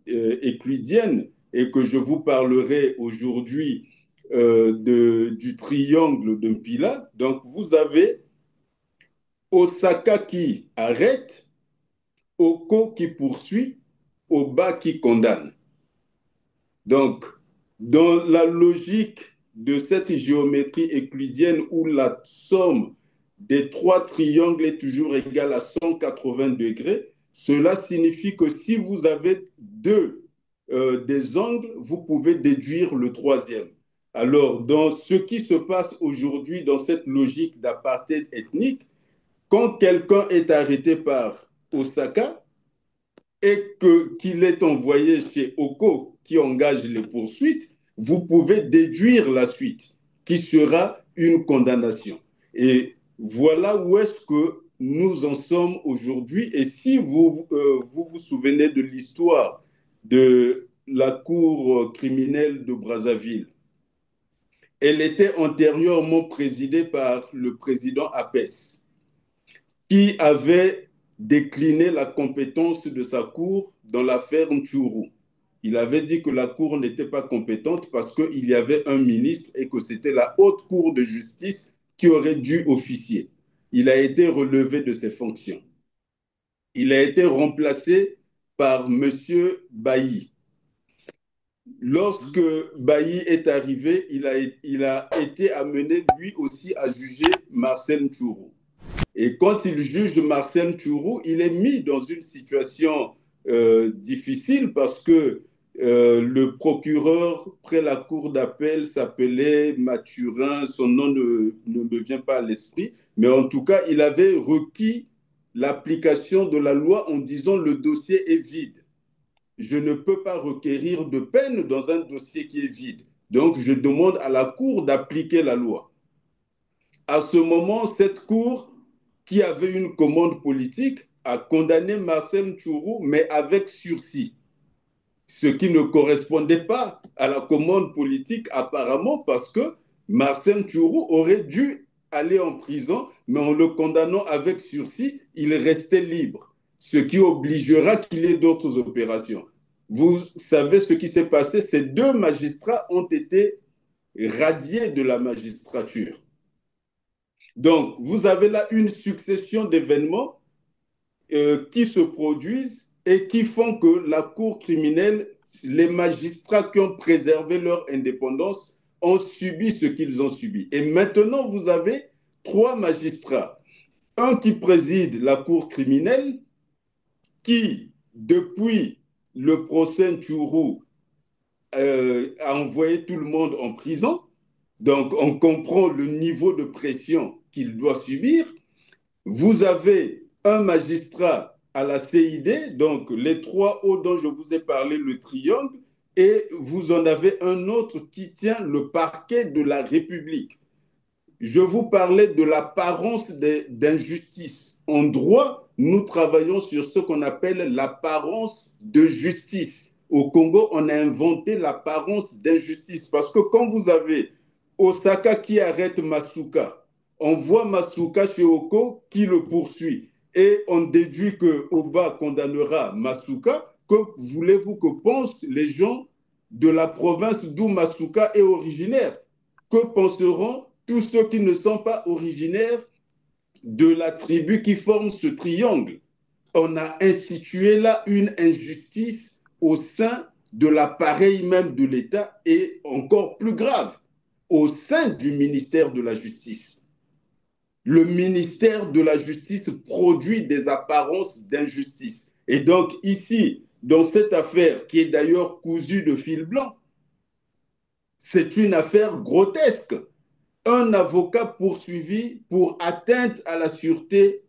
euclidienne et que je vous parlerai aujourd'hui du triangle de Mpila? Donc vous avez Osaka qui arrête, Oko qui poursuit, Oba qui condamne. Donc, dans la logique de cette géométrie euclidienne où la somme des trois triangles est toujours égale à 180 degrés, cela signifie que si vous avez deux des angles, vous pouvez déduire le troisième. Alors, dans ce qui se passe aujourd'hui dans cette logique d'apartheid ethnique, quand quelqu'un est arrêté par Osaka et qu'il est envoyé chez Oko qui engage les poursuites, vous pouvez déduire la suite, qui sera une condamnation. Et voilà où est-ce que nous en sommes aujourd'hui. Et si vous vous souvenez de l'histoire de la cour criminelle de Brazzaville, elle était antérieurement présidée par le président Apès, qui avait décliné la compétence de sa cour dans l'affaire Ntchourou. Il avait dit que la cour n'était pas compétente parce qu'il y avait un ministre et que c'était la haute cour de justice qui aurait dû officier. Il a été relevé de ses fonctions. Il a été remplacé par M. Bailly. Lorsque Bailly est arrivé, il a été amené lui aussi à juger Marcel Ntchourou. Et quand il juge Marcel Ntchourou, il est mis dans une situation difficile parce que le procureur près la cour d'appel s'appelait Mathurin, son nom ne me vient pas à l'esprit, mais en tout cas, il avait requis l'application de la loi en disant le dossier est vide. Je ne peux pas requérir de peine dans un dossier qui est vide. Donc, je demande à la cour d'appliquer la loi. À ce moment, cette cour, qui avait une commande politique, a condamné Marcel Ntchourou, mais avec sursis. Ce qui ne correspondait pas à la commande politique, apparemment, parce que Marcel Ntchourou aurait dû aller en prison, mais en le condamnant avec sursis, il restait libre, ce qui obligera qu'il y ait d'autres opérations. Vous savez ce qui s'est passé? Ces deux magistrats ont été radiés de la magistrature. Donc, vous avez là une succession d'événements qui se produisent et qui font que la cour criminelle, les magistrats qui ont préservé leur indépendance ont subi ce qu'ils ont subi. Et maintenant, vous avez trois magistrats. Un qui préside la cour criminelle, qui, depuis le procès Ntchourou, a envoyé tout le monde en prison. Donc, on comprend le niveau de pression qu'il doit subir. Vous avez un magistrat à la CID, donc les trois hauts dont je vous ai parlé, le triangle, et vous en avez un autre qui tient le parquet de la République. Je vous parlais de l'apparence d'injustice. En droit, nous travaillons sur ce qu'on appelle l'apparence de justice. Au Congo, on a inventé l'apparence d'injustice parce que quand vous avez Osaka qui arrête Masuka, on voit Masuka chez Oko qui le poursuit et on déduit que Oba condamnera Masuka. Que voulez-vous que pensent les gens de la province d'où Masuka est originaire? Que penseront tous ceux qui ne sont pas originaires de la tribu qui forme ce triangle? On a institué là une injustice au sein de l'appareil même de l'État et encore plus grave, au sein du ministère de la Justice. Le ministère de la Justice produit des apparences d'injustice. Et donc ici, dans cette affaire qui est d'ailleurs cousue de fil blanc, c'est une affaire grotesque. Un avocat poursuivi pour atteinte à la sûreté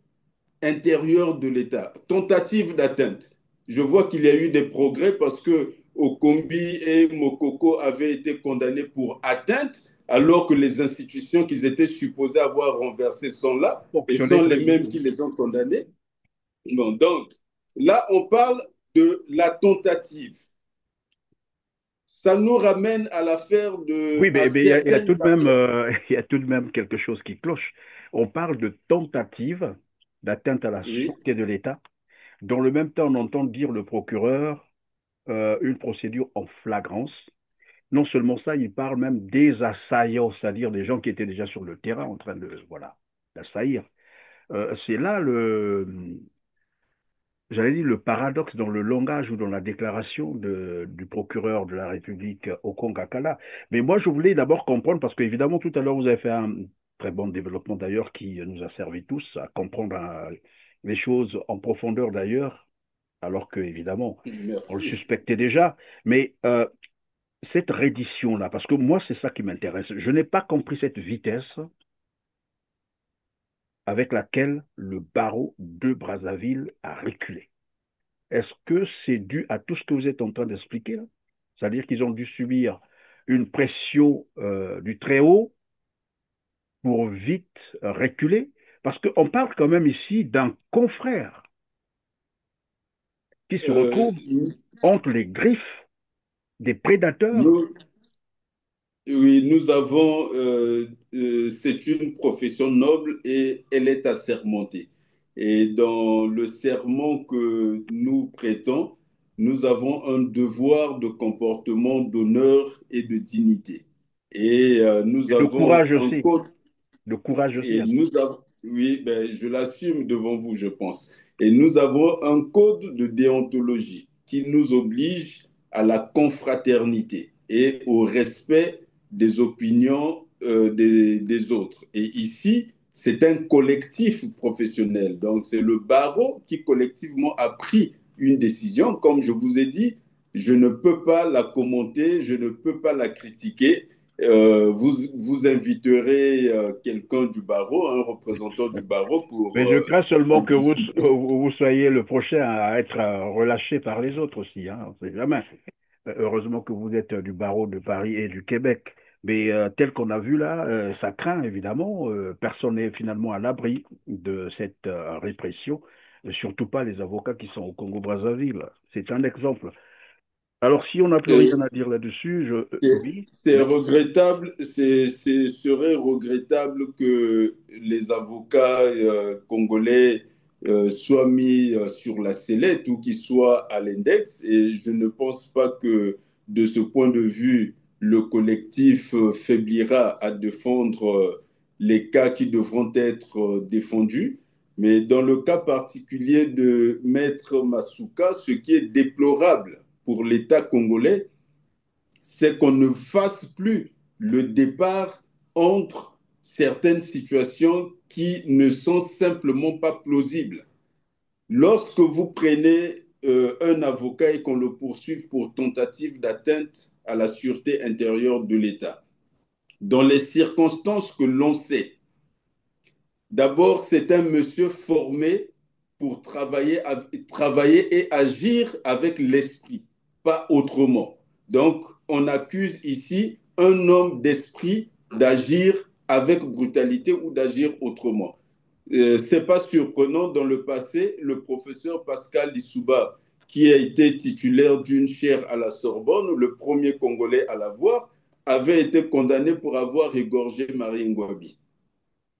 intérieure de l'État, tentative d'atteinte. Je vois qu'il y a eu des progrès parce que Okombi et Mokoko avaient été condamnés pour atteinte, alors que les institutions qu'ils étaient supposés avoir renversées sont là et sont les mêmes qui les ont condamnés. Bon, donc, là, on parle de la tentative. Ça nous ramène à l'affaire de... Oui, mais il y a tout de même, il y a tout de même quelque chose qui cloche. On parle de tentative d'atteinte à la sûreté de l'État. Dans le même temps, on entend dire le procureur une procédure en flagrance. Non seulement ça, il parle même des assaillants, c'est-à-dire des gens qui étaient déjà sur le terrain en train de, voilà, d'assaillir. C'est là j'allais dire, le paradoxe dans le langage ou dans la déclaration du procureur de la République Okon Kakala. Mais moi, je voulais d'abord comprendre, parce qu'évidemment, tout à l'heure, vous avez fait un très bon développement d'ailleurs qui nous a servi tous à comprendre les choses en profondeur d'ailleurs, alors que, évidemment, on le suspectait déjà. Mais cette reddition-là, parce que moi, c'est ça qui m'intéresse. Je n'ai pas compris cette vitesse avec laquelle le barreau de Brazzaville a reculé. Est-ce que c'est dû à tout ce que vous êtes en train d'expliquer là? C'est-à-dire qu'ils ont dû subir une pression du très haut pour vite reculer? Parce qu'on parle quand même ici d'un confrère qui se retrouve entre les griffes des prédateurs. Oui, nous avons, c'est une profession noble et elle est assermentée. Et dans le serment que nous prêtons, nous avons un devoir de comportement, d'honneur et de dignité. Et nous Et de avons courage un aussi. code. De courage aussi. Et nous avons, oui, ben, je l'assume devant vous, je pense. Et nous avons un code de déontologie qui nous oblige à la confraternité et au respect des opinions des autres. Et ici, c'est un collectif professionnel. Donc, c'est le barreau qui collectivement a pris une décision. Comme je vous ai dit, je ne peux pas la commenter, je ne peux pas la critiquer. Vous inviterez quelqu'un du barreau, un représentant du barreau pour... Mais je crains seulement que vous soyez le prochain à être relâché par les autres aussi. Hein, on ne sait jamais. Heureusement que vous êtes du barreau de Paris et du Québec. Mais tel qu'on a vu là, ça craint évidemment. Personne n'est finalement à l'abri de cette répression, surtout pas les avocats qui sont au Congo-Brazzaville. C'est un exemple. Alors si on n'a plus rien à dire là-dessus, oui. C'est regrettable, serait regrettable que les avocats congolais soient mis sur la sellette ou qu'ils soient à l'index. Et je ne pense pas que de ce point de vue, le collectif faiblira à défendre les cas qui devront être défendus. Mais dans le cas particulier de Maître Masuka, ce qui est déplorable pour l'État congolais, c'est qu'on ne fasse plus le départ entre certaines situations qui ne sont simplement pas plausibles. Lorsque vous prenez un avocat et qu'on le poursuive pour tentative d'atteinte à la sûreté intérieure de l'État, dans les circonstances que l'on sait, d'abord, c'est un monsieur formé pour travailler et agir avec l'esprit, pas autrement. Donc, on accuse ici un homme d'esprit d'agir avec brutalité ou d'agir autrement. Ce n'est pas surprenant, dans le passé, le professeur Pascal Lissouba, qui a été titulaire d'une chaire à la Sorbonne, le premier Congolais à l'avoir, avait été condamné pour avoir égorgé Marie Ngouabi.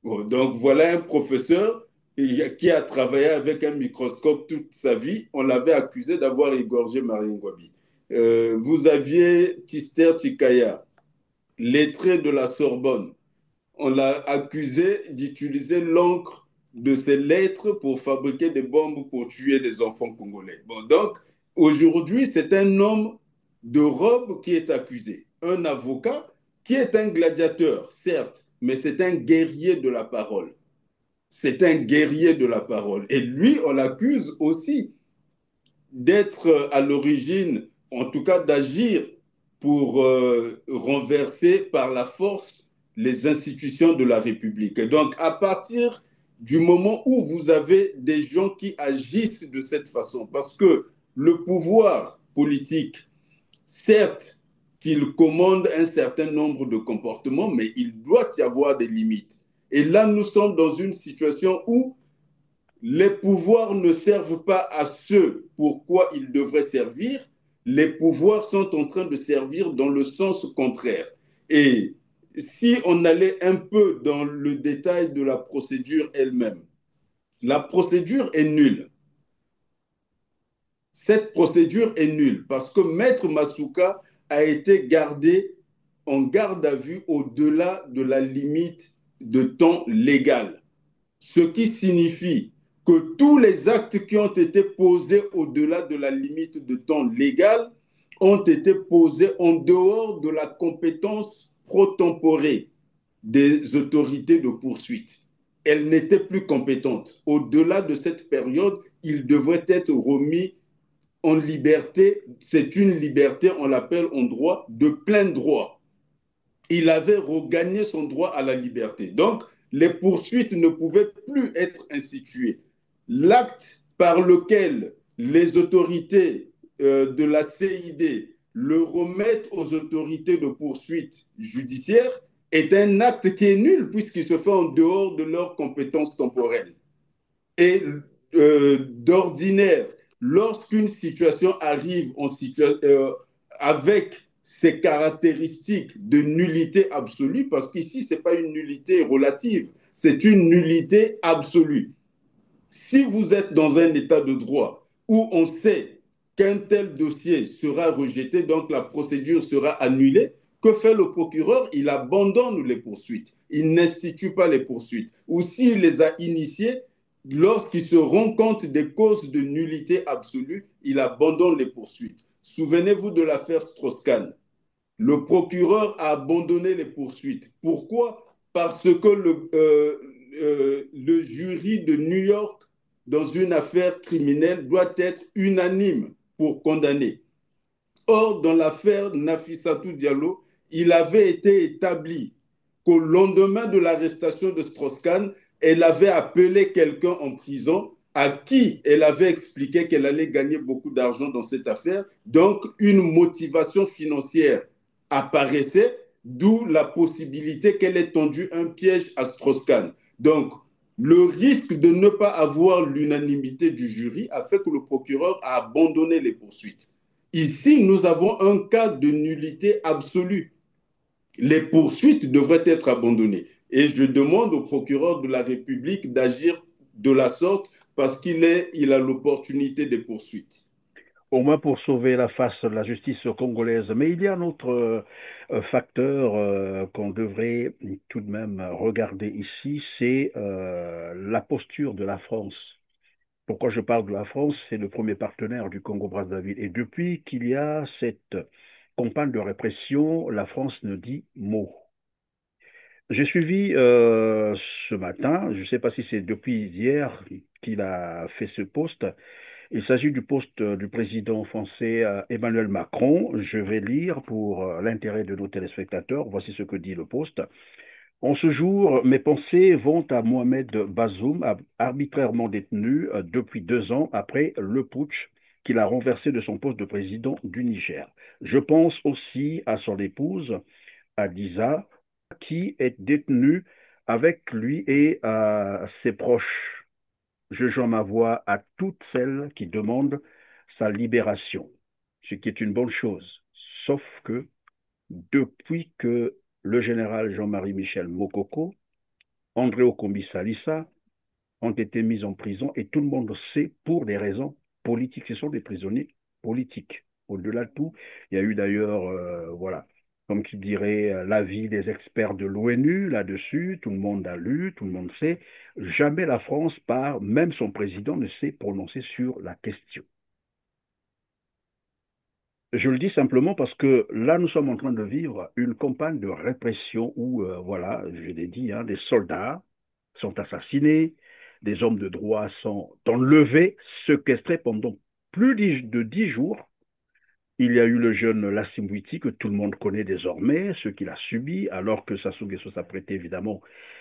Bon, donc voilà un professeur qui a travaillé avec un microscope toute sa vie. On l'avait accusé d'avoir égorgé Marie Ngouabi. Vous aviez Tister Chikaya, lettré de la Sorbonne. On l'a accusé d'utiliser l'encre de ses lettres pour fabriquer des bombes pour tuer des enfants congolais. Bon, donc aujourd'hui, c'est un homme de robe qui est accusé, un avocat qui est un gladiateur, certes, mais c'est un guerrier de la parole. C'est un guerrier de la parole. Et lui, on l'accuse aussi d'être à l'origine, en tout cas d'agir pour renverser par la force les institutions de la République. Et donc, à partir du moment où vous avez des gens qui agissent de cette façon, parce que le pouvoir politique, certes, qu'il commande un certain nombre de comportements, mais il doit y avoir des limites. Et là, nous sommes dans une situation où les pouvoirs ne servent pas à ceux pour quoi ils devraient servir. Les pouvoirs sont en train de servir dans le sens contraire. Et si on allait un peu dans le détail de la procédure elle-même, la procédure est nulle. Cette procédure est nulle parce que Maître Masuka a été gardé en garde à vue au-delà de la limite de temps légal. Ce qui signifie que tous les actes qui ont été posés au-delà de la limite de temps légal ont été posés en dehors de la compétence protemporée des autorités de poursuite. Elle n'était plus compétente. Au-delà de cette période, il devrait être remis en liberté. C'est une liberté, on l'appelle en droit, de plein droit. Il avait regagné son droit à la liberté. Donc, les poursuites ne pouvaient plus être instituées. L'acte par lequel les autorités de la CID le remettent aux autorités de poursuite judiciaire est un acte qui est nul puisqu'il se fait en dehors de leurs compétences temporelles. Et d'ordinaire, lorsqu'une situation arrive avec ces caractéristiques de nullité absolue, parce qu'ici, ce n'est pas une nullité relative, c'est une nullité absolue. Si vous êtes dans un état de droit où on sait qu'un tel dossier sera rejeté, donc la procédure sera annulée, que fait le procureur? Il abandonne les poursuites. Il n'institue pas les poursuites. Ou s'il les a initiées, lorsqu'il se rend compte des causes de nullité absolue, il abandonne les poursuites. Souvenez-vous de l'affaire Strauss-Kahn. Le procureur a abandonné les poursuites. Pourquoi? Parce que le jury de New York, dans une affaire criminelle, doit être unanime pour condamner. Or, dans l'affaire Nafissatou Diallo, il avait été établi qu'au lendemain de l'arrestation de Strauss-Kahn, elle avait appelé quelqu'un en prison à qui elle avait expliqué qu'elle allait gagner beaucoup d'argent dans cette affaire. Donc, une motivation financière apparaissait, d'où la possibilité qu'elle ait tendu un piège à Strauss-Kahn. Donc, le risque de ne pas avoir l'unanimité du jury a fait que le procureur a abandonné les poursuites. Ici, nous avons un cas de nullité absolue. Les poursuites devraient être abandonnées. Et je demande au procureur de la République d'agir de la sorte parce qu'il a l'opportunité des poursuites. Au moins pour sauver la face de la justice congolaise. Mais il y a un autre facteur qu'on devrait tout de même regarder ici, c'est la posture de la France. Pourquoi je parle de la France? C'est le premier partenaire du Congo-Brazzaville. Et depuis qu'il y a cette campagne de répression, la France ne dit mot. J'ai suivi ce matin, je ne sais pas si c'est depuis hier qu'il a fait ce post. Il s'agit du poste du président français Emmanuel Macron. Je vais lire pour l'intérêt de nos téléspectateurs. Voici ce que dit le poste. En ce jour, mes pensées vont à Mohamed Bazoum, arbitrairement détenu depuis 2 ans après le putsch qu'il a renversé de son poste de président du Niger. Je pense aussi à son épouse, Adiza, qui est détenue avec lui et à ses proches. Je joins ma voix à toutes celles qui demandent sa libération, ce qui est une bonne chose. Sauf que depuis que le général Jean-Marie Michel Mokoko, André Okombi Salissa ont été mis en prison et tout le monde sait pour des raisons politiques. Ce sont des prisonniers politiques. Au-delà de tout, il y a eu d'ailleurs, voilà, comme tu dirais, l'avis des experts de l'ONU là-dessus. Tout le monde a lu, tout le monde sait. Jamais la France, même son président, ne s'est prononcé sur la question. Je le dis simplement parce que là, nous sommes en train de vivre une campagne de répression où, voilà, je l'ai dit, hein, des soldats sont assassinés, des hommes de droit sont enlevés, séquestrés pendant plus de 10 jours. Il y a eu le jeune Lassim Witi, que tout le monde connaît désormais, ce qu'il a subi, alors que Sassou Nguesso s'apprêtait évidemment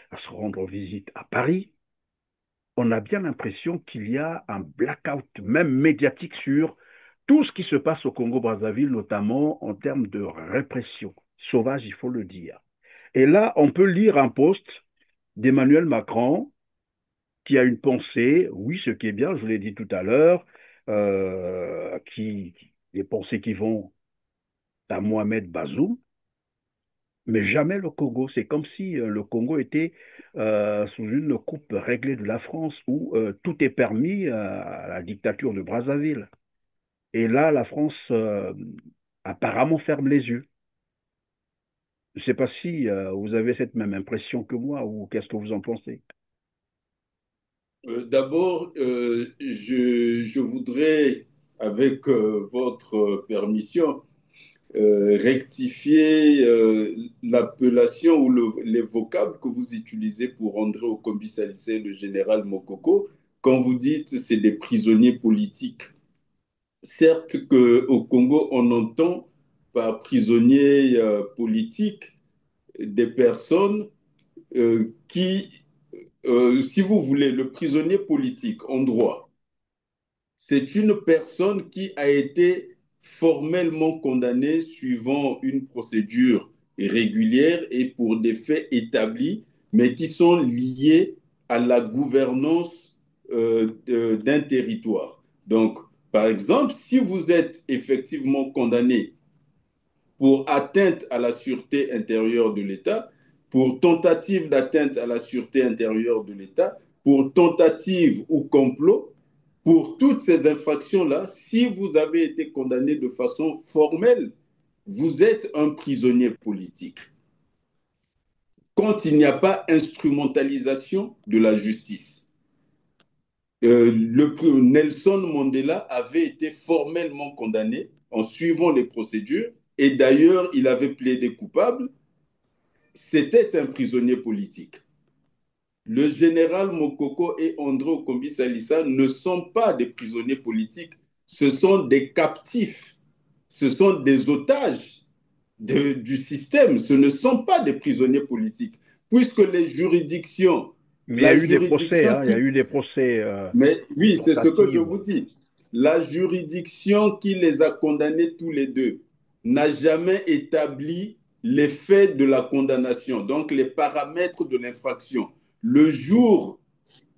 à se rendre en visite à Paris. On a bien l'impression qu'il y a un blackout, même médiatique, sur tout ce qui se passe au Congo-Brazzaville, notamment en termes de répression sauvage, il faut le dire. Et là, on peut lire un post d'Emmanuel Macron qui a une pensée, oui, ce qui est bien, je vous l'ai dit tout à l'heure, des pensées qui vont à Mohamed Bazoum, mais jamais le Congo. C'est comme si le Congo était sous une coupe réglée de la France où tout est permis à la dictature de Brazzaville. Et là, la France apparemment ferme les yeux. Je ne sais pas si vous avez cette même impression que moi ou qu'est-ce que vous en pensez. D'abord, je voudrais, avec votre permission, rectifier l'appellation ou les vocables que vous utilisez pour André Okombi-Salissé et le général Mokoko quand vous dites c'est des prisonniers politiques. Certes qu'au Congo, on entend par prisonniers politiques des personnes qui, si vous voulez, le prisonnier politique en droit, c'est une personne qui a été formellement condamnée suivant une procédure régulière et pour des faits établis, mais qui sont liés à la gouvernance d'un territoire. Donc, par exemple, si vous êtes effectivement condamné pour atteinte à la sûreté intérieure de l'État, pour tentative d'atteinte à la sûreté intérieure de l'État, pour tentative ou complot, pour toutes ces infractions-là, si vous avez été condamné de façon formelle, vous êtes un prisonnier politique. Quand il n'y a pas instrumentalisation de la justice. Nelson Mandela avait été formellement condamné en suivant les procédures et d'ailleurs, il avait plaidé coupable. C'était un prisonnier politique. Le général Mokoko et André Okombi-Salissa ne sont pas des prisonniers politiques, ce sont des captifs, ce sont des otages du système, ce ne sont pas des prisonniers politiques, puisque les juridictions, Mais il y a eu des procès, hein, il y a eu des procès. Mais oui, c'est ce que je vous dis. La juridiction qui les a condamnés tous les deux n'a jamais établi les faits de la condamnation, donc les paramètres de l'infraction. Le jour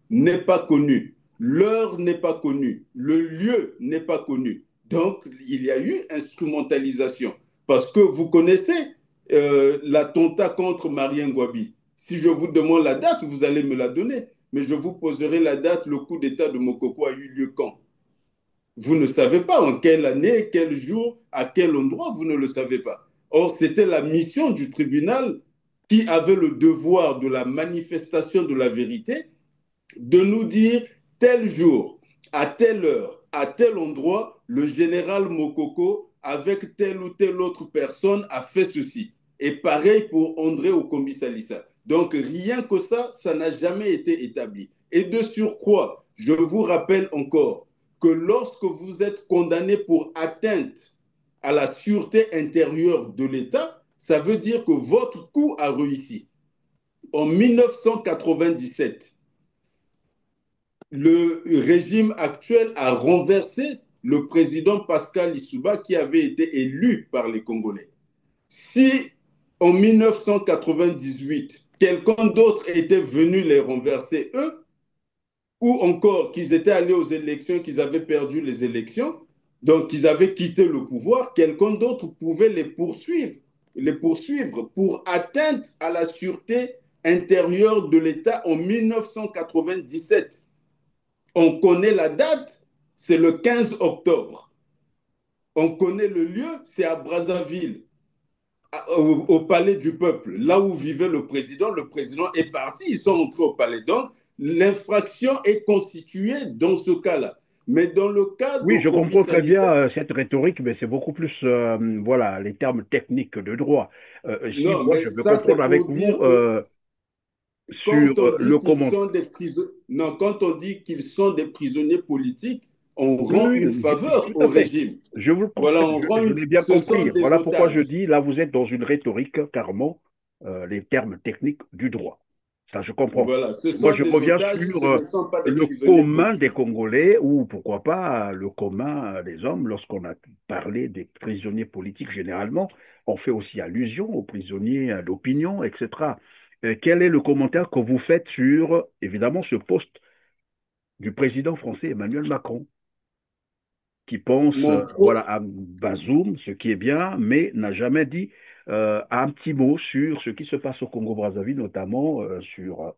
n'est pas connu, l'heure n'est pas connue, le lieu n'est pas connu. Donc, il y a eu instrumentalisation. Parce que vous connaissez l'attentat contre Marien Ngouabi. Si je vous demande la date, vous allez me la donner. Mais je vous poserai la date, le coup d'État de Mokoko a eu lieu quand? Vous ne savez pas en quelle année, quel jour, à quel endroit, vous ne le savez pas. Or, c'était la mission du tribunal qui avait le devoir de la manifestation de la vérité, de nous dire tel jour, à telle heure, à tel endroit, le général Mokoko, avec telle ou telle autre personne, a fait ceci. Et pareil pour André Okombi-Salissa. Donc, rien que ça n'a jamais été établi. Et de surcroît, je vous rappelle encore que lorsque vous êtes condamné pour atteinte à la sûreté intérieure de l'État, ça veut dire que votre coup a réussi. En 1997, le régime actuel a renversé le président Pascal Lissouba qui avait été élu par les Congolais. Si en 1998, quelqu'un d'autre était venu les renverser, eux, ou encore qu'ils étaient allés aux élections, qu'ils avaient perdu les élections, donc qu'ils avaient quitté le pouvoir, quelqu'un d'autre pouvait les poursuivre pour atteinte à la sûreté intérieure de l'État en 1997. On connaît la date, c'est le 15 octobre. On connaît le lieu, c'est à Brazzaville, au palais du peuple, là où vivait le président. Le président est parti, ils sont entrés au palais. Donc, l'infraction est constituée dans ce cas-là. Mais dans le cas Oui, je comprends très bien Salissa, cette rhétorique, mais c'est beaucoup plus, voilà, les termes techniques de droit. Si non, moi, je mais veux ça, c'est comprendre avec pour vous dire que sur quand on dit le qu'ils comment. sont des prisonniers, non, quand on dit qu'ils sont des prisonniers politiques, on Oui, rend une oui, faveur tout au à fait. régime. Je vous le Voilà, confirme, on rend je une... l'ai bien Ce sont compris. des Voilà pourquoi je otages. dis, là, vous êtes dans une rhétorique, carrément, les termes techniques du droit. Ça, je comprends. Voilà, ce Moi, sont je des reviens otages, ce sur ne sont pas des le prisonniers commun des politiques. Congolais, ou pourquoi pas le commun des hommes, lorsqu'on a parlé des prisonniers politiques généralement, on fait aussi allusion aux prisonniers d'opinion, etc. Quel est le commentaire que vous faites sur, évidemment, ce poste du président français Emmanuel Macron, qui pense Mon voilà, pro- à Bazoum, ce qui est bien, mais n'a jamais dit un petit mot sur ce qui se passe au Congo-Brazzaville, notamment sur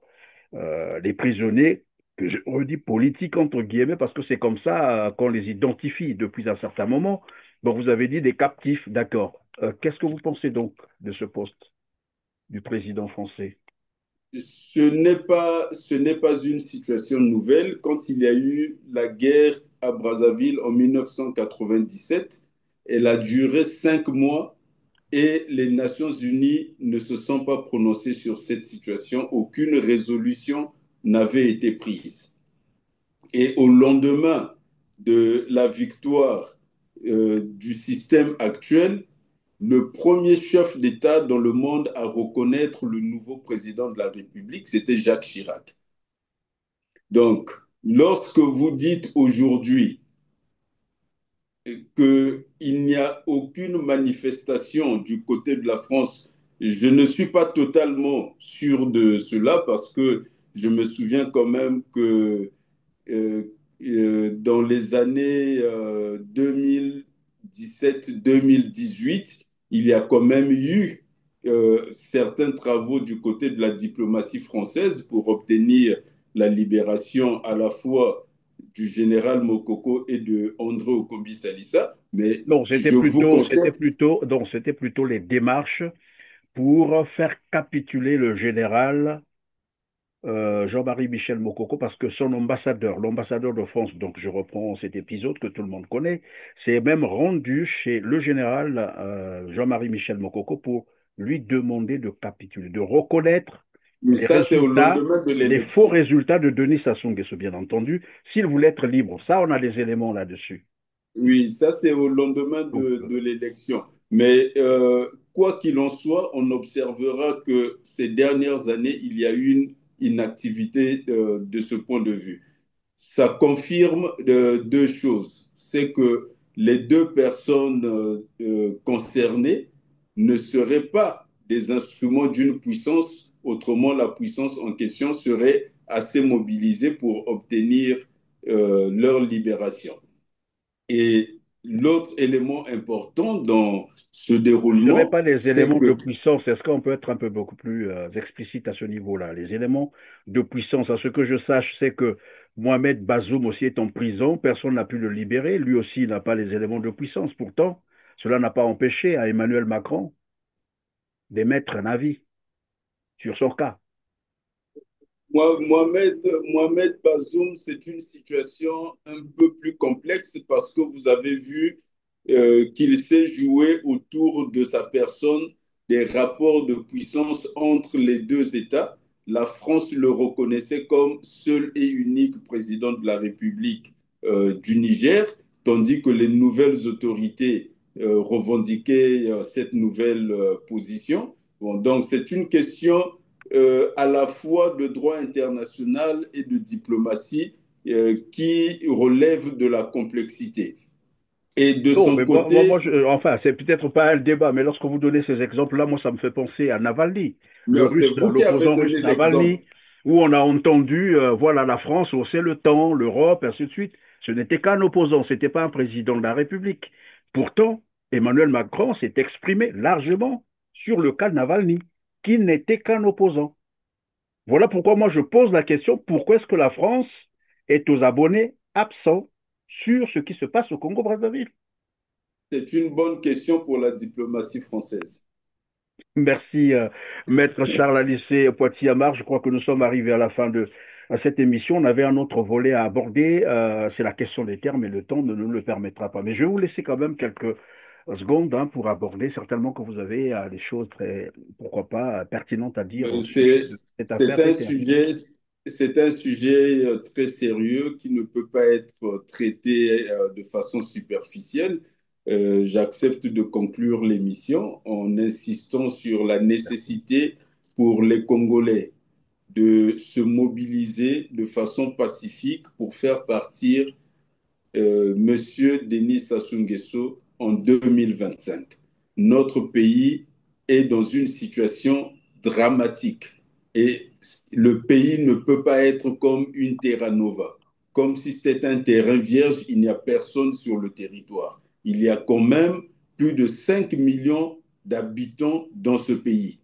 les prisonniers, que je redis politiques entre guillemets, parce que c'est comme ça qu'on les identifie depuis un certain moment. Bon, vous avez dit des captifs, d'accord. Qu'est-ce que vous pensez donc de ce poste du président français? ce n'est pas une situation nouvelle. Quand il y a eu la guerre à Brazzaville en 1997, elle a duré 5 mois et les Nations Unies ne se sont pas prononcées sur cette situation. Aucune résolution n'avait été prise. Et au lendemain de la victoire du système actuel, le premier chef d'État dans le monde à reconnaître le nouveau président de la République, c'était Jacques Chirac. Donc, lorsque vous dites aujourd'hui qu'il n'y a aucune manifestation du côté de la France, je ne suis pas totalement sûr de cela parce que je me souviens quand même que euh, dans les années 2017-2018, il y a quand même eu certains travaux du côté de la diplomatie française pour obtenir la libération à la fois du général Mokoko et de André Okombi Salissa. Mais Non, je vous conseille, c'était plutôt les démarches pour faire capituler le général Jean-Marie Michel Mokoko, parce que son ambassadeur, l'ambassadeur de France, donc je reprends cet épisode que tout le monde connaît, s'est même rendu chez le général Jean-Marie Michel Mokoko pour lui demander de capituler, de reconnaître mais les ça c'est au résultats, lendemain de les faux l'élection. résultats de Denis Sassou Nguesso, bien entendu, s'il voulait être libre. Ça, on a des éléments là-dessus. Oui, ça c'est au lendemain Donc, de l'élection. Mais quoi qu'il en soit, on observera que ces dernières années, il y a eu une inactivité de ce point de vue. Ça confirme deux choses. C'est que les deux personnes concernées ne seraient pas des instruments d'une puissance, autrement la puissance en question serait assez mobilisée pour obtenir leur libération. Et l'autre élément important dans ce ce ne seraient déroulement, pas les c'est éléments de que puissance. Est-ce qu'on peut être un peu beaucoup plus explicite à ce niveau-là? Les éléments de puissance, à ce que je sache, c'est que Mohamed Bazoum aussi est en prison. Personne n'a pu le libérer. Lui aussi n'a pas les éléments de puissance. Pourtant, cela n'a pas empêché à Emmanuel Macron d'émettre un avis sur son cas. Mohamed Bazoum, c'est une situation un peu plus complexe parce que vous avez vu qu'il s'est joué autour de sa personne des rapports de puissance entre les deux États. La France le reconnaissait comme seul et unique président de la République du Niger, tandis que les nouvelles autorités revendiquaient cette nouvelle position. Bon, donc c'est une question à la fois de droit international et de diplomatie qui relève de la complexité. Et de Non, son mais côté, enfin, c'est peut-être pas un débat, mais lorsque vous donnez ces exemples-là, moi, ça me fait penser à Navalny, c'est vous qui avez l'opposant russe donné l'exemple. Navalny, où on a entendu, voilà, la France haussait le temps, l'Europe, ainsi de suite. Ce n'était qu'un opposant, ce n'était pas un président de la République. Pourtant, Emmanuel Macron s'est exprimé largement sur le cas de Navalny, qui n'était qu'un opposant. Voilà pourquoi moi je pose la question, pourquoi est-ce que la France est aux abonnés absents sur ce qui se passe au Congo-Brazzaville? C'est une bonne question pour la diplomatie française. Merci, Maître Charles Alice Poitiers-Amar. Je crois que nous sommes arrivés à la fin de cette émission. On avait un autre volet à aborder, c'est la question des termes, et le temps ne nous le permettra pas. Mais je vais vous laisser quand même quelques secondes pour aborder. Certainement que vous avez des choses très, pourquoi pas, pertinentes à dire au sujet C'est de cette c'est affaire des un termes. sujet, c'est un sujet très sérieux qui ne peut pas être traité de façon superficielle. J'accepte de conclure l'émission en insistant sur la nécessité pour les Congolais de se mobiliser de façon pacifique pour faire partir Monsieur Denis Sassou Nguesso en 2025. Notre pays est dans une situation dramatique et le pays ne peut pas être comme une terra nova. Comme si c'était un terrain vierge, il n'y a personne sur le territoire. Il y a quand même plus de 5 millions d'habitants dans ce pays.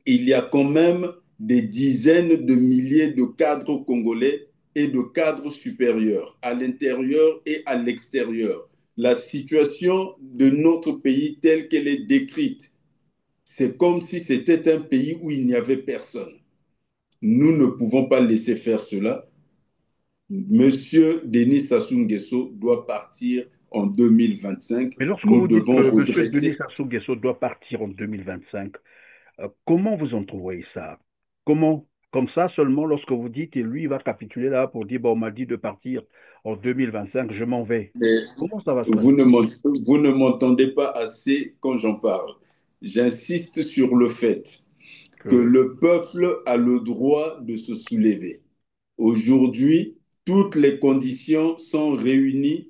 Il y a quand même des dizaines de milliers de cadres congolais et de cadres supérieurs à l'intérieur et à l'extérieur. La situation de notre pays telle qu'elle est décrite, c'est comme si c'était un pays où il n'y avait personne. Nous ne pouvons pas laisser faire cela. Monsieur Denis Sassou Nguesso doit partir en 2025. Mais lorsque Nous vous dites devons que M. Denis redresser. Sassou Nguesso doit partir en 2025, comment vous entrevoyez ça? Comment? Comme ça seulement lorsque vous dites, et lui il va capituler là pour dire, bon, on m'a dit de partir en 2025, je m'en vais. Mais Comment ça va se vous passer? ne m'entendez pas assez quand j'en parle. J'insiste sur le fait que Que... le peuple a le droit de se soulever. Aujourd'hui, toutes les conditions sont réunies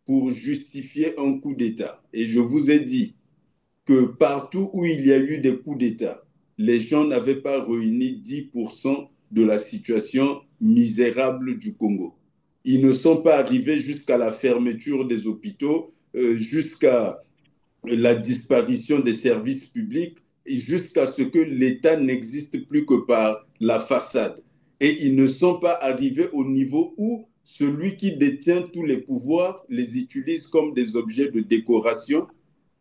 pour justifier un coup d'État. Et je vous ai dit que partout où il y a eu des coups d'État, les gens n'avaient pas réuni 10% de la situation misérable du Congo. Ils ne sont pas arrivés jusqu'à la fermeture des hôpitaux, jusqu'à la disparition des services publics, et jusqu'à ce que l'État n'existe plus que par la façade. Et ils ne sont pas arrivés au niveau où celui qui détient tous les pouvoirs les utilise comme des objets de décoration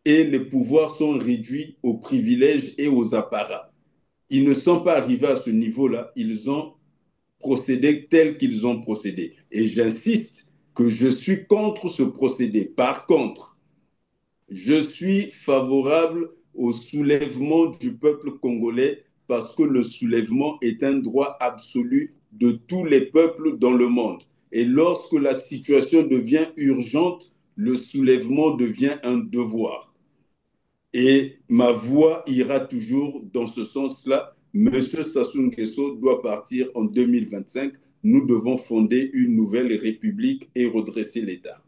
et les pouvoirs sont réduits aux privilèges et aux apparats. Ils ne sont pas arrivés à ce niveau-là, ils ont procédé tel qu'ils ont procédé. Et j'insiste que je suis contre ce procédé. Par contre, je suis favorable au soulèvement du peuple congolais parce que le soulèvement est un droit absolu de tous les peuples dans le monde. Et lorsque la situation devient urgente, le soulèvement devient un devoir. Et ma voix ira toujours dans ce sens-là. Monsieur Sassou Nguesso doit partir en 2025. Nous devons fonder une nouvelle république et redresser l'État.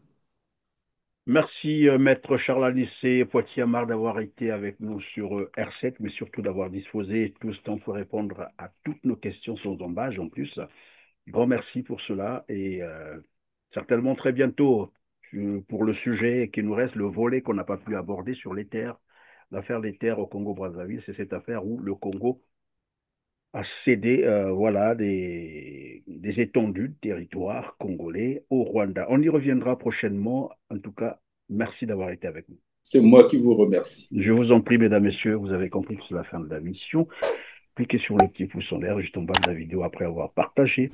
Merci, Maître Charles Anissé Poitiers-Amar, d'avoir été avec nous sur R7, mais surtout d'avoir disposé tout ce temps pour répondre à toutes nos questions sans embâche en plus. Grand merci pour cela et certainement très bientôt pour le sujet qui nous reste, le volet qu'on n'a pas pu aborder sur les terres, l'affaire des terres au Congo-Brazzaville. C'est cette affaire où le Congo a cédé voilà, des étendues de territoire congolais au Rwanda. On y reviendra prochainement. En tout cas, merci d'avoir été avec nous. C'est moi qui vous remercie. Je vous en prie, mesdames, messieurs, vous avez compris que c'est la fin de la mission. Cliquez sur le petit pouce en l'air juste en bas de la vidéo après avoir partagé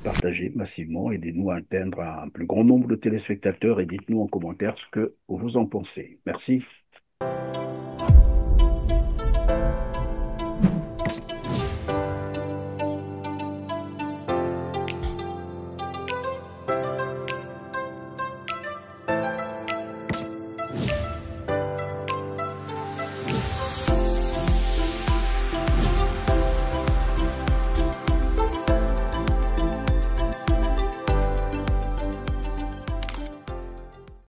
massivement. Aidez-nous à atteindre un plus grand nombre de téléspectateurs et dites-nous en commentaire ce que vous en pensez. Merci.